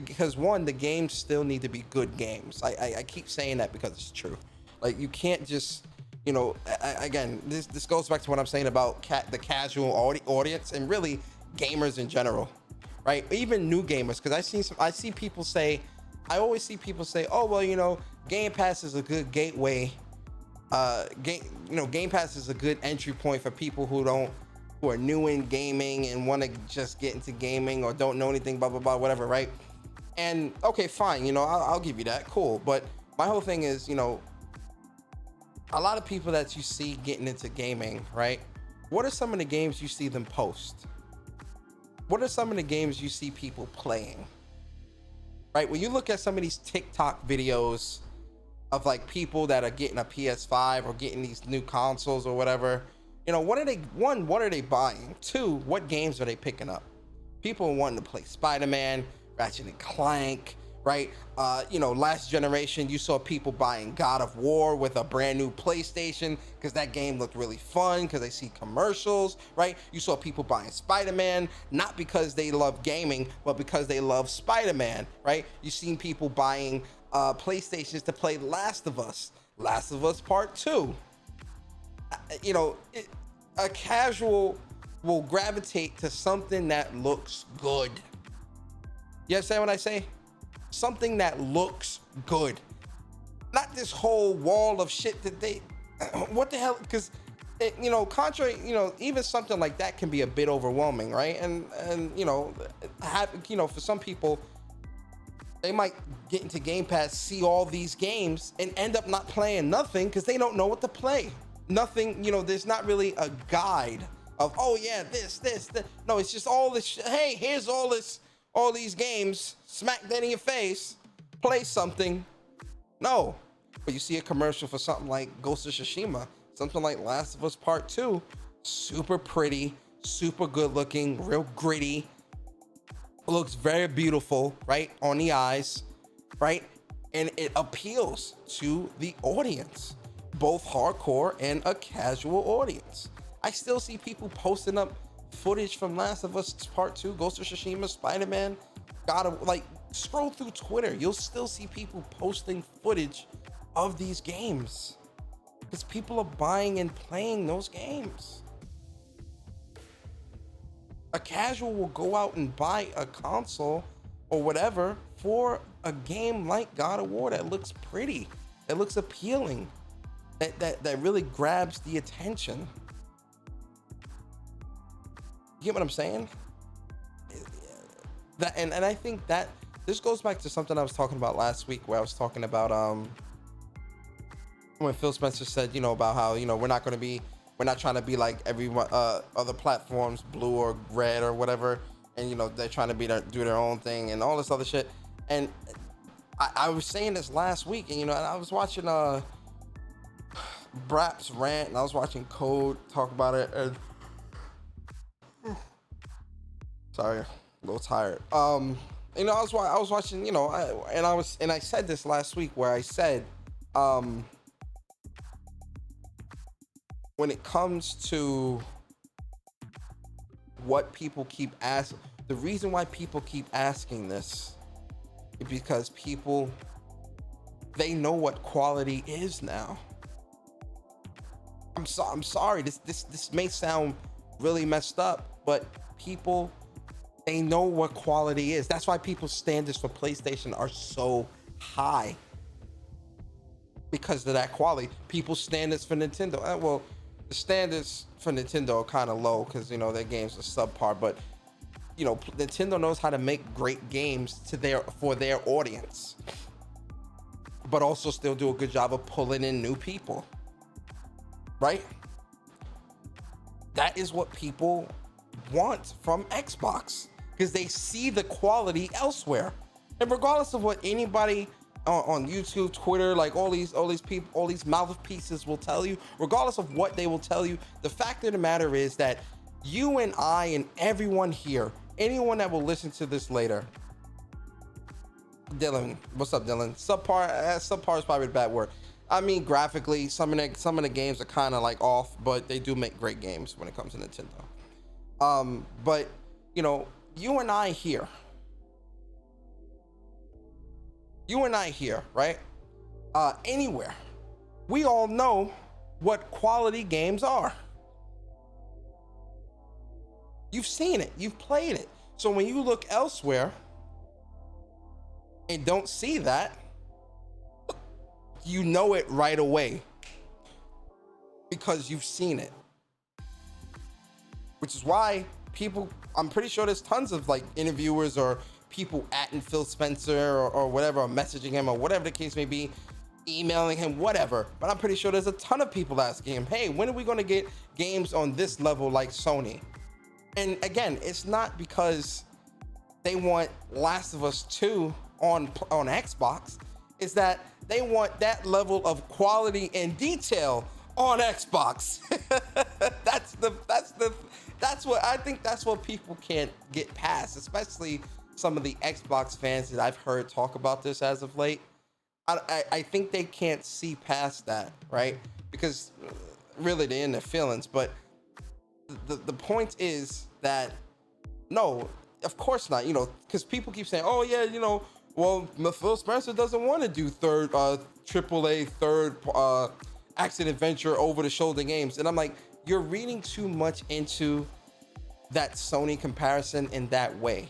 Because one, the games still need to be good games. I keep saying that because it's true. Like, you can't just, you know, again, this goes back to what I'm saying about the casual audience and really gamers in general, right? Even new gamers, because I see people say, I always see people say, oh, well, you know, Game Pass is a good gateway. Game Pass is a good entry point for people who are new in gaming and want to just get into gaming or don't know anything, blah, blah, blah, whatever, right? And okay, fine, you know, I'll give you that, cool. But my whole thing is, you know, a lot of people that you see getting into gaming, right? What are some of the games you see them post? What are some of the games you see people playing? Right? When you look at some of these TikTok videos of like people that are getting a PS5 or getting these new consoles or whatever, you know, what are they buying? Two, what games are they picking up? People are wanting to play Spider-Man, Ratchet and Clank, right? You know, last generation, you saw people buying God of War with a brand new PlayStation because that game looked really fun because they see commercials, right? You saw people buying Spider-Man, not because they love gaming, but because they love Spider-Man, right? You've seen people buying PlayStations to play Last of Us Part 2. You know, a casual will gravitate to something that looks good. You understand what I say? Something that looks good, not this whole wall of shit that they, what the hell? Because, you know, contrary, you know, even something like that can be a bit overwhelming, right? And you know, for some people, they might get into Game Pass, see all these games, and end up not playing nothing because they don't know what to play. Nothing, you know, there's not really a guide of, oh yeah, this. No, it's just all this. Hey, here's all these games, smack that in your face, play something. No, but you see a commercial for something like Ghost of Tsushima, something like Last of Us Part 2, super pretty, super good looking, real gritty, looks very beautiful, right, on the eyes, right, and it appeals to the audience, both hardcore and a casual audience. I still see people posting up footage from Last of Us Part 2, Ghost of Tsushima, Spider-Man, like, scroll through Twitter, you'll still see people posting footage of these games because people are buying and playing those games. A casual will go out and buy a console or whatever for a game like God of War that looks pretty, that looks appealing, that really grabs the attention. You get what I'm saying? That and I think that this goes back to something I was talking about last week, where I was talking about when Phil Spencer said, you know, about how, you know, we're not trying to be like everyone other platforms, blue or red or whatever, and you know, they're trying to do their own thing and all this other shit. And I was saying this last week, and you know, and I was watching Brap's rant, and I was watching Code talk about it, and sorry, a little tired. You know, I was watching, you know, I said this last week, where I said, when it comes to what people keep asking, the reason why people keep asking this is because people, they know what quality is now. I'm sorry, this may sound really messed up, but people, they know what quality is. That's why people's standards for PlayStation are so high, because of that quality. People's standards for Nintendo, well, the standards for Nintendo are kind of low because, you know, their games are subpar, but you know, Nintendo knows how to make great games for their audience, but also still do a good job of pulling in new people, right? That is what people want from Xbox because they see the quality elsewhere. And regardless of what anybody on YouTube, Twitter, like all these people, all these mouthpieces will tell you, regardless of what they will tell you, the fact of the matter is that you and I and everyone here, anyone that will listen to this later, Dylan, what's up, Dylan? Subpar is probably a bad word. I mean, graphically, some of the games are kind of like off, but they do make great games when it comes to Nintendo. But you know, you and I here, right? Anywhere, we all know what quality games are. You've seen it, you've played it. So when you look elsewhere and don't see that, you know it right away because you've seen it. Which is why people, I'm pretty sure there's tons of like interviewers or people at Phil Spencer or whatever, or messaging him or whatever the case may be, emailing him, whatever. But I'm pretty sure there's a ton of people asking him, hey, when are we going to get games on this level like Sony? And again, it's not because they want Last of Us 2 on Xbox. It's that they want that level of quality and detail on Xbox. That's what I think. That's what people can't get past, especially some of the Xbox fans that I've heard talk about this as of late. I think they can't see past that, right? Because really they're in their feelings. But the point is that no, of course not. You know, because people keep saying, oh yeah, you know, well, Phil Spencer doesn't want to do AAA third action adventure over the shoulder games. And I'm like, you're reading too much into that Sony comparison in that way.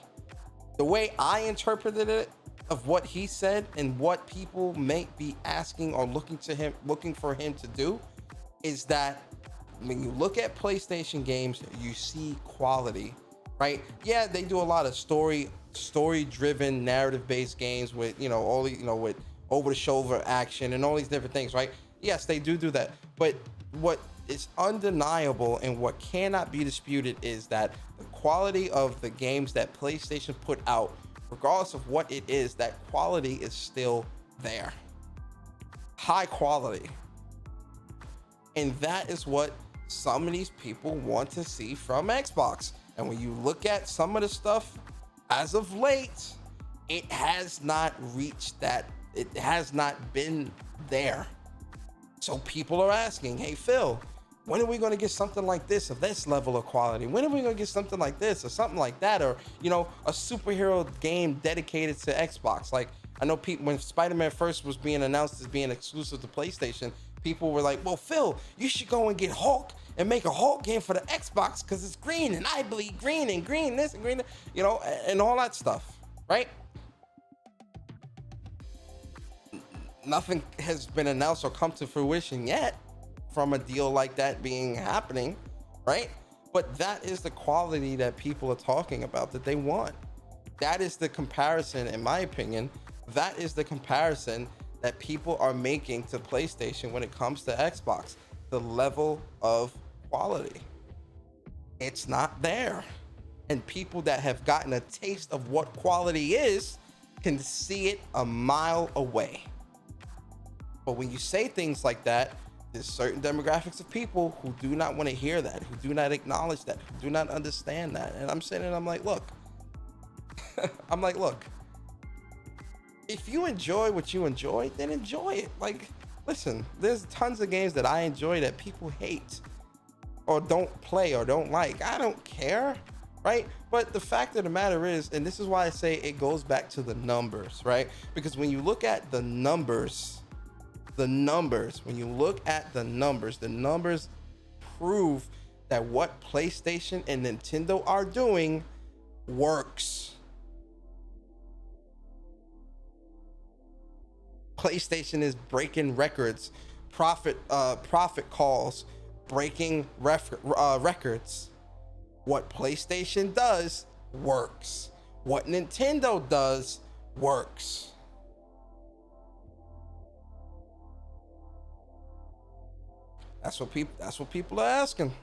The way I interpreted it, of what he said and what people may be asking or looking for him to do, is that when you look at PlayStation games, you see quality, right? Yeah, they do a lot of story-driven, narrative-based games with, you know, all the, you know, with over-the-shoulder action and all these different things, right? Yes, they do that. But what is undeniable and what cannot be disputed is that the quality of the games that PlayStation put out, regardless of what it is, that quality is still there. High quality. And that is what some of these people want to see from Xbox. And when you look at some of the stuff as of late, it has not reached that. It has not been there. So people are asking, hey, Phil, when are we going to get something like this of this level of quality? When are we going to get something like this or something like that? Or, you know, a superhero game dedicated to Xbox. Like, I know people, when Spider-Man first was being announced as being exclusive to PlayStation, people were like, well, Phil, you should go and get Hulk and make a Hulk game for the Xbox because it's green and I bleed green and green this and green that, you know, and all that stuff, right? Nothing has been announced or come to fruition yet from a deal like that being happening, right? But that is the quality that people are talking about that they want. That is the comparison, in my opinion. That is the comparison that people are making to PlayStation when it comes to Xbox. The level of quality. It's not there. And people that have gotten a taste of what quality is can see it a mile away. But when you say things like that, there's certain demographics of people who do not want to hear that, who do not acknowledge that, who do not understand that. And I'm sitting and I'm like, look, look, if you enjoy what you enjoy, then enjoy it. Like, listen, there's tons of games that I enjoy that people hate or don't play or don't like. I don't care, right? But the fact of the matter is, and this is why I say it goes back to the numbers, right? Because when you look at the numbers, when you look at the numbers prove that what PlayStation and Nintendo are doing works. PlayStation is breaking records, profit calls, breaking records. What PlayStation does works. What Nintendo does works. That's what people are asking.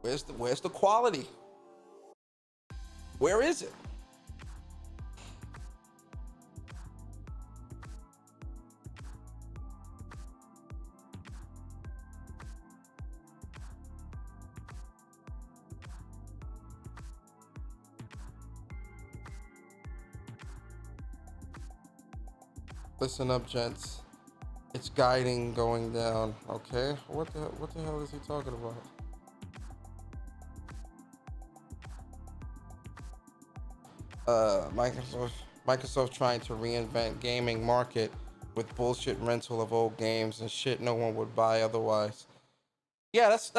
Where's the quality? Where is it? Listen up, gents. It's guiding going down. Okay, what the hell is he talking about? Microsoft trying to reinvent gaming market with bullshit rental of old games and shit no one would buy otherwise. Yeah, that's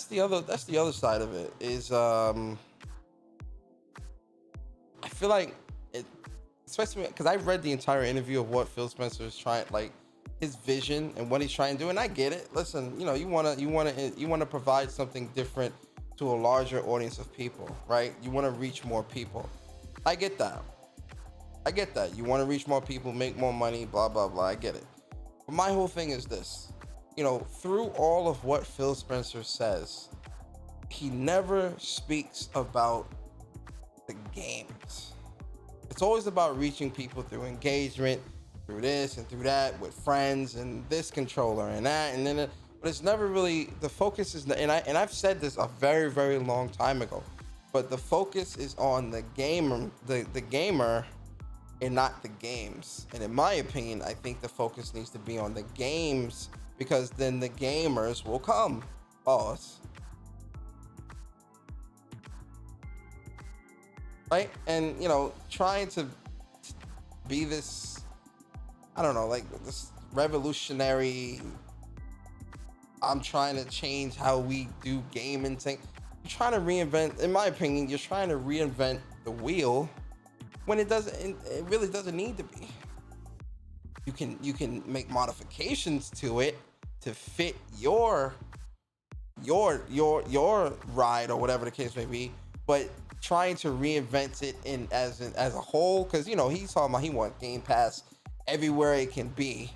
the other side of it. Is I feel like it, especially because I read the entire interview of what Phil Spencer is trying, like his vision and what he's trying to do, and I get it. Listen, you know, you wanna provide something different to a larger audience of people, right? You want to reach more people. I get that. You want to reach more people, make more money, blah, blah, blah. I get it. But my whole thing is this. You know, through all of what Phil Spencer says, he never speaks about the games. It's always about reaching people through engagement, through this and through that, with friends and this controller and that. And then, but it's never really, the focus is, and I've said this a very, very long time ago, but the focus is on the gamer, the gamer, and not the games. And in my opinion, I think the focus needs to be on the games, because then the gamers will come. Right? And, you know, trying to be this, I don't know, like this revolutionary, I'm trying to change how we do gaming thing. You're trying to reinvent, in my opinion, you're trying to reinvent the wheel when it really doesn't need to be. You can make modifications to it to fit your ride or whatever the case may be, but trying to reinvent it as a whole, because you know he's talking about he wants Game Pass everywhere it can be,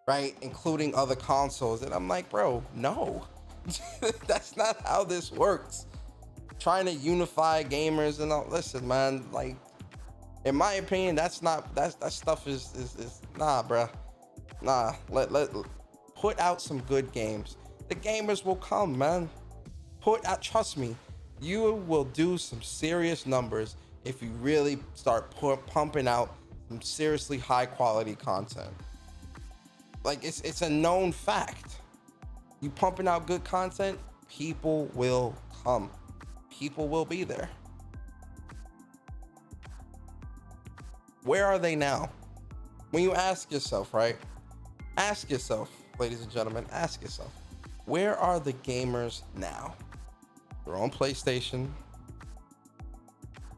right, including other consoles, and I'm like, bro, no. That's not how this works. Trying to unify gamers and all. Listen, man, like, in my opinion, that stuff is nah, bruh. Nah, let put out some good games. The gamers will come, man. Trust me, you will do some serious numbers if you really start pumping out some seriously high quality content. Like, it's a known fact. You pumping out good content, people will come. People will be there. Where are they now? When you ask yourself, right? Ask yourself, ladies and gentlemen, ask yourself, where are the gamers now? They're on PlayStation.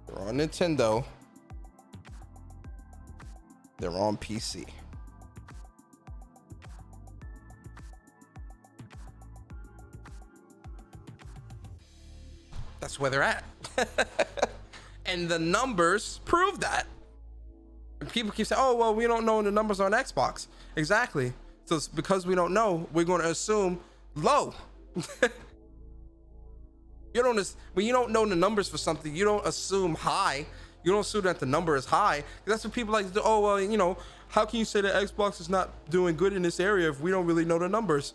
They're on Nintendo. They're on PC. That's where they're at. And the numbers prove that. And people keep saying, oh, well, we don't know the numbers on Xbox. Exactly. So it's because we don't know, we're going to assume low. When you don't know the numbers for something, you don't assume high. You don't assume that the number is high. That's what people like to do. Oh, well, you know, how can you say that Xbox is not doing good in this area if we don't really know the numbers?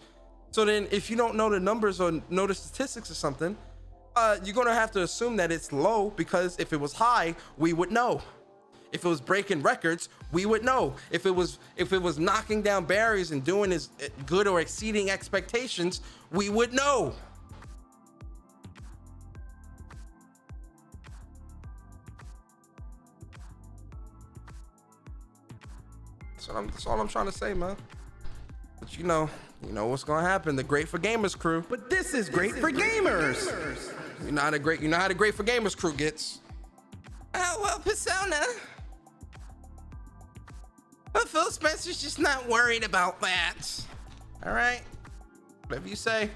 So then if you don't know the numbers or know the statistics or something, you're gonna have to assume that it's low, because if it was high, we would know. If it was breaking records, we would know. If it was knocking down barriers and doing as good or exceeding expectations, we would know. That's all I'm trying to say, man. But you know what's gonna happen. The Great for Gamers crew. But this is great for gamers. You know how the Great for Gamers crew gets. Oh, well, Persona. But Phil Spencer's just not worried about that. All right, whatever you say.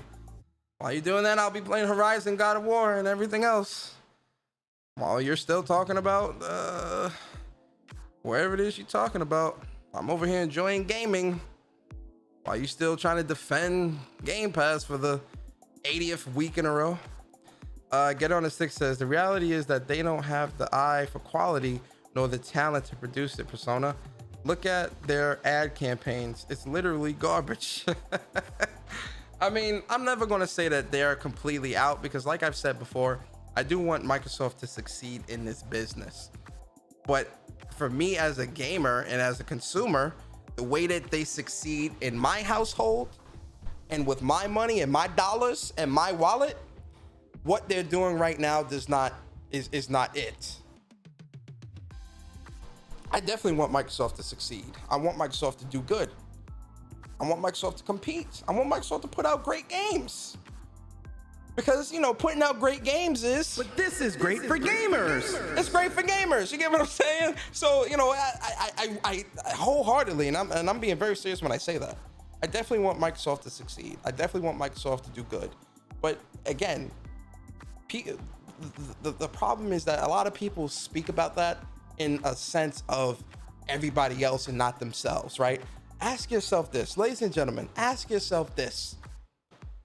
While you're doing that, I'll be playing Horizon, God of War, and everything else. While you're still talking about wherever it is you're talking about, I'm over here enjoying gaming. While you're still trying to defend Game Pass for the 80th week in a row. Get on the Stick says, the reality is that they don't have the eye for quality nor the talent to produce it, Persona. Look at their ad campaigns. It's literally garbage. I mean, I'm never going to say that they're completely out because like I've said before, I do want Microsoft to succeed in this business. But for me as a gamer and as a consumer, the way that they succeed in my household and with my money and my dollars and my wallet, what they're doing right now is not it. I definitely want Microsoft to succeed. I want Microsoft to do good. I want Microsoft to compete. I want Microsoft to put out great games. Because, you know, putting out great games is... But this is great for gamers. It's great for gamers. You get what I'm saying? So, you know, I wholeheartedly, and I'm being very serious when I say that. I definitely want Microsoft to succeed. I definitely want Microsoft to do good. But again, the problem is that a lot of people speak about that in a sense of everybody else and not themselves, right? Ask yourself this, ladies and gentlemen, ask yourself this.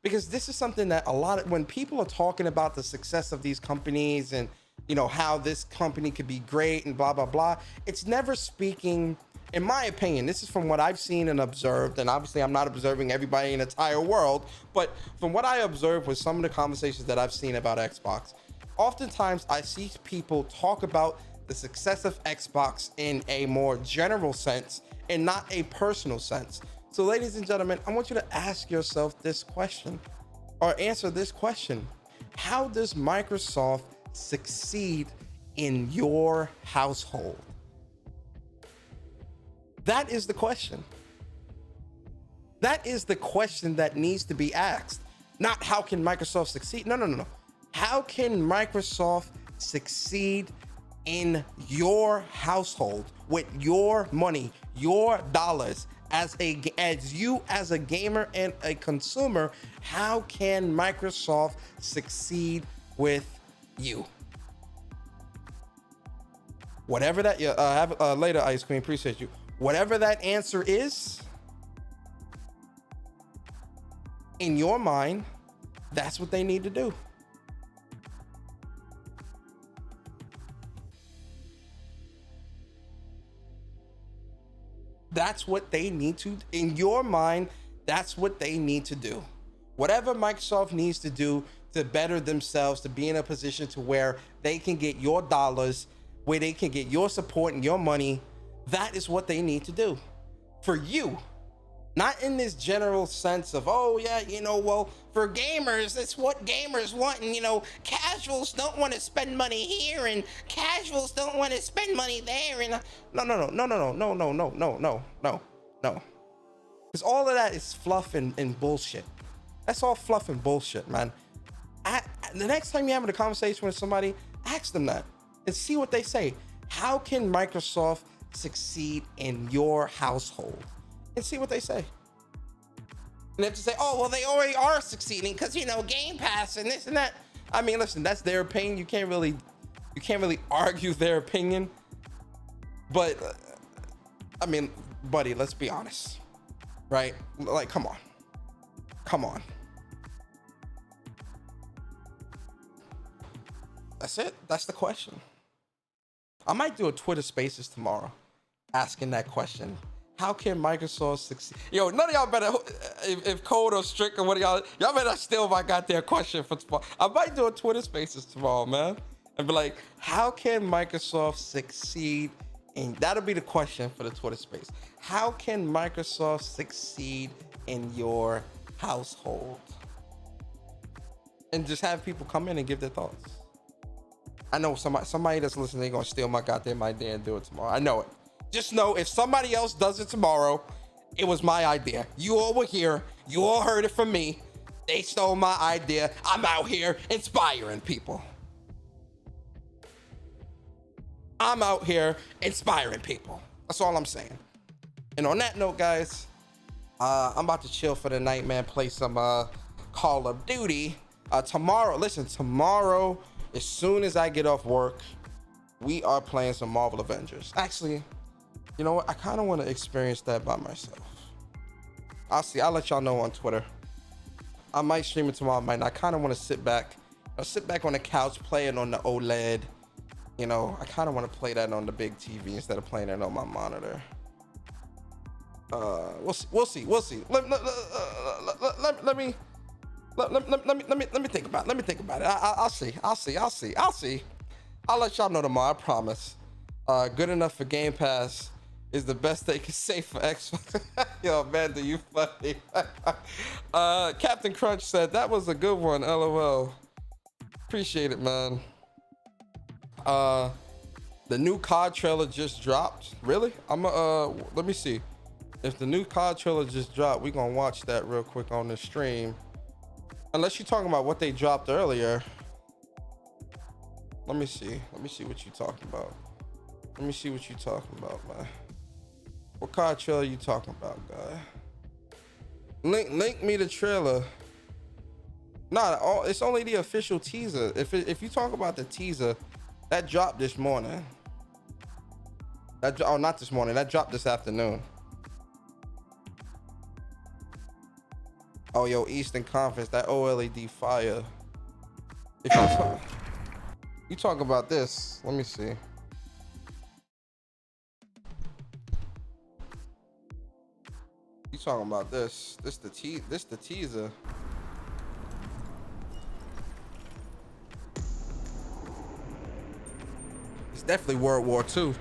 Because this is something that when people are talking about the success of these companies and, you know, how this company could be great and blah, blah, blah, it's never speaking, in my opinion, this is from what I've seen and observed, and obviously I'm not observing everybody in the entire world, but from what I observed with some of the conversations that I've seen about Xbox, oftentimes I see people talk about the success of Xbox in a more general sense and not a personal sense. So ladies and gentlemen, I want you to ask yourself this question or answer this question. How does Microsoft succeed in your household? That is the question. That is the question that needs to be asked. Not how can Microsoft succeed? No. How can Microsoft succeed in your household with your money, your dollars? As you as a gamer and a consumer, how can Microsoft succeed with you? Whatever that have later, Ice Queen, appreciate you. Whatever that answer is, in your mind, that's what they need to do. That's what they need to, in your mind, that's what they need to do. Whatever Microsoft needs to do to better themselves, to be in a position to where they can get your dollars, where they can get your support and your money, that is what they need to do for you. Not in this general sense of, oh yeah, you know, well, for gamers, it's what gamers want. And, you know, casuals don't want to spend money here and casuals don't want to spend money there. And no. Because all of that is fluff and bullshit. That's all fluff and bullshit, man. The next time you're having a conversation with somebody, ask them that and see what they say. How can Microsoft succeed in your household? And see what they say. And if they say, oh, well, they already are succeeding because, you know, Game Pass and this and that. I mean, listen, that's their opinion. You can't really argue their opinion. But, I mean, buddy, let's be honest, right? Like, come on. That's it. That's the question. I might do a Twitter Spaces tomorrow asking that question. How can Microsoft succeed? Yo, none of y'all better, if Code or Strick or what y'all better steal my goddamn question for tomorrow. I might do a Twitter Spaces tomorrow, man. And be like, how can Microsoft succeed in, that'll be the question for the Twitter Space. How can Microsoft succeed in your household? And just have people come in and give their thoughts. I know somebody that's listening, they're gonna steal my goddamn idea and do it tomorrow. I know it. Just know if somebody else does it tomorrow, it was my idea. You all were here. You all heard it from me. They stole my idea. I'm out here inspiring people. I'm out here inspiring people. That's all I'm saying. And on that note, guys, I'm about to chill for the night, man. Play some Call of Duty. Tomorrow, as soon as I get off work, we are playing some Marvel Avengers. Actually, you know what? I kind of want to experience that by myself. I'll see. I'll let y'all know on Twitter. I might stream it tomorrow night. I kind of want to sit back on the couch, play it on the OLED. You know, I kind of want to play that on the big TV instead of playing it on my monitor. We'll see. Let me think about it. I'll see. I'll let y'all know tomorrow. I promise. Good enough for Game Pass is the best they can say for Xbox. Yo, man, do you funny? Captain Crunch said that was a good one. LOL. Appreciate it, man. The new COD trailer just dropped. Really? Let me see. If the new COD trailer just dropped, we gonna watch that real quick on the stream. Unless you're talking about what they dropped earlier. Let me see what you're talking about. Man. What COD trailer you talking about, guy? Link me the trailer. Nah, it's only the official teaser. If you talk about the teaser, that dropped this morning. Not this morning. That dropped this afternoon. Oh, yo, Eastern Conference, that OLED fire. If you talk about this, let me see. You talking about this? This the teaser. It's definitely World War II.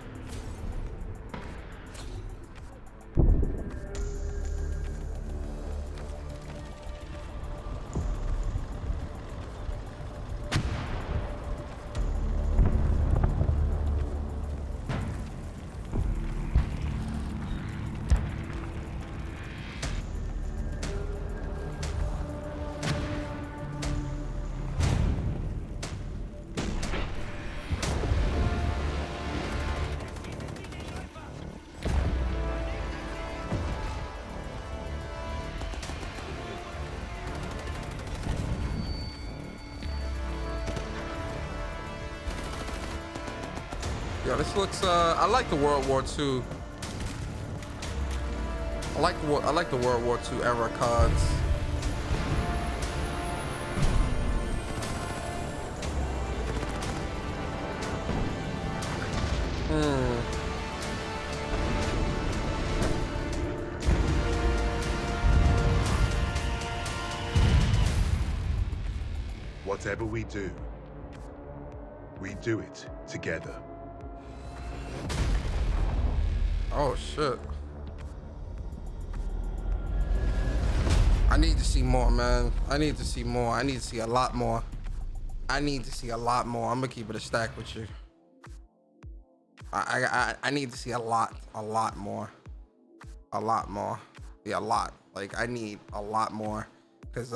Yo, this looks. I like the World War II. I like the World War II era CODs. Whatever we do it together. Oh shit. I need to see more, man. I need to see more. I need to see a lot more. I'm gonna keep it a stack with you. I need to see a lot more. Yeah, a lot. Like, I need a lot more. Cause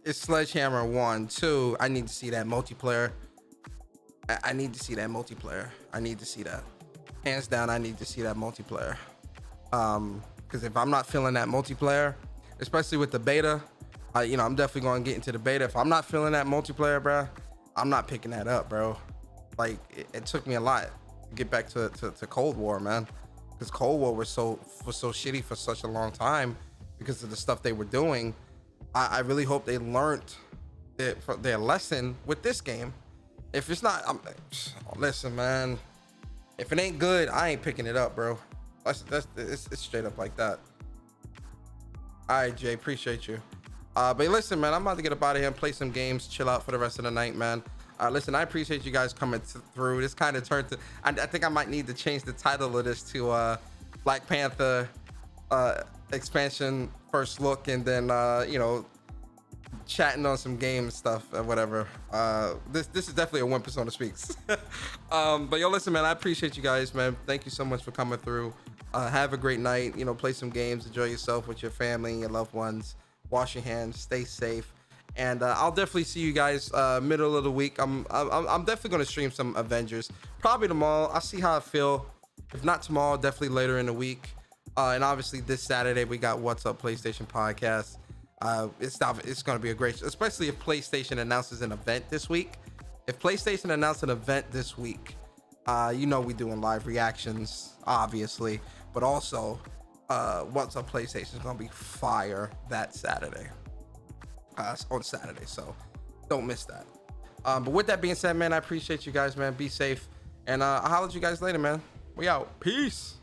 it's Sledgehammer 1, 2. I need to see that multiplayer. I need to see that multiplayer. I need to see that. Hands down, I need to see that multiplayer. Because if I'm not feeling that multiplayer, especially with the beta, I'm definitely going to get into the beta. If I'm not feeling that multiplayer, bro, I'm not picking that up, bro. Like, it took me a lot to get back to Cold War, man. Because Cold War was so shitty for such a long time because of the stuff they were doing. I really hope they learned their lesson with this game. If it's not, listen, man. If it ain't good, I ain't picking it up, bro. It's straight up like that. All right, Jay, appreciate you. But listen, man, I'm about to get up out of here and play some games, chill out for the rest of the night, man. Listen, I appreciate you guys coming through. This kind of turned to, I think I might need to change the title of this to Black Panther expansion first look, and then chatting on some game stuff or whatever. This is definitely a One Persona Speaks. But yo, listen, man, I appreciate you guys, man. Thank you so much for coming through. Have a great night. Play some games, enjoy yourself with your family and your loved ones. Wash your hands, stay safe, and I'll definitely see you guys middle of the week. I'm definitely gonna stream some Avengers, probably tomorrow. I'll see how I feel. If not tomorrow, definitely later in the week. And obviously this Saturday we got What's Up PlayStation podcast. It's going to be a great, especially if PlayStation announces an event this week. If PlayStation announced an event this week, you know, we doing live reactions, obviously, but also What's Up PlayStation is going to be fire that Saturday, on Saturday. So don't miss that. But with that being said, man, I appreciate you guys, man. Be safe. And I'll holler at you guys later, man. We out. Peace.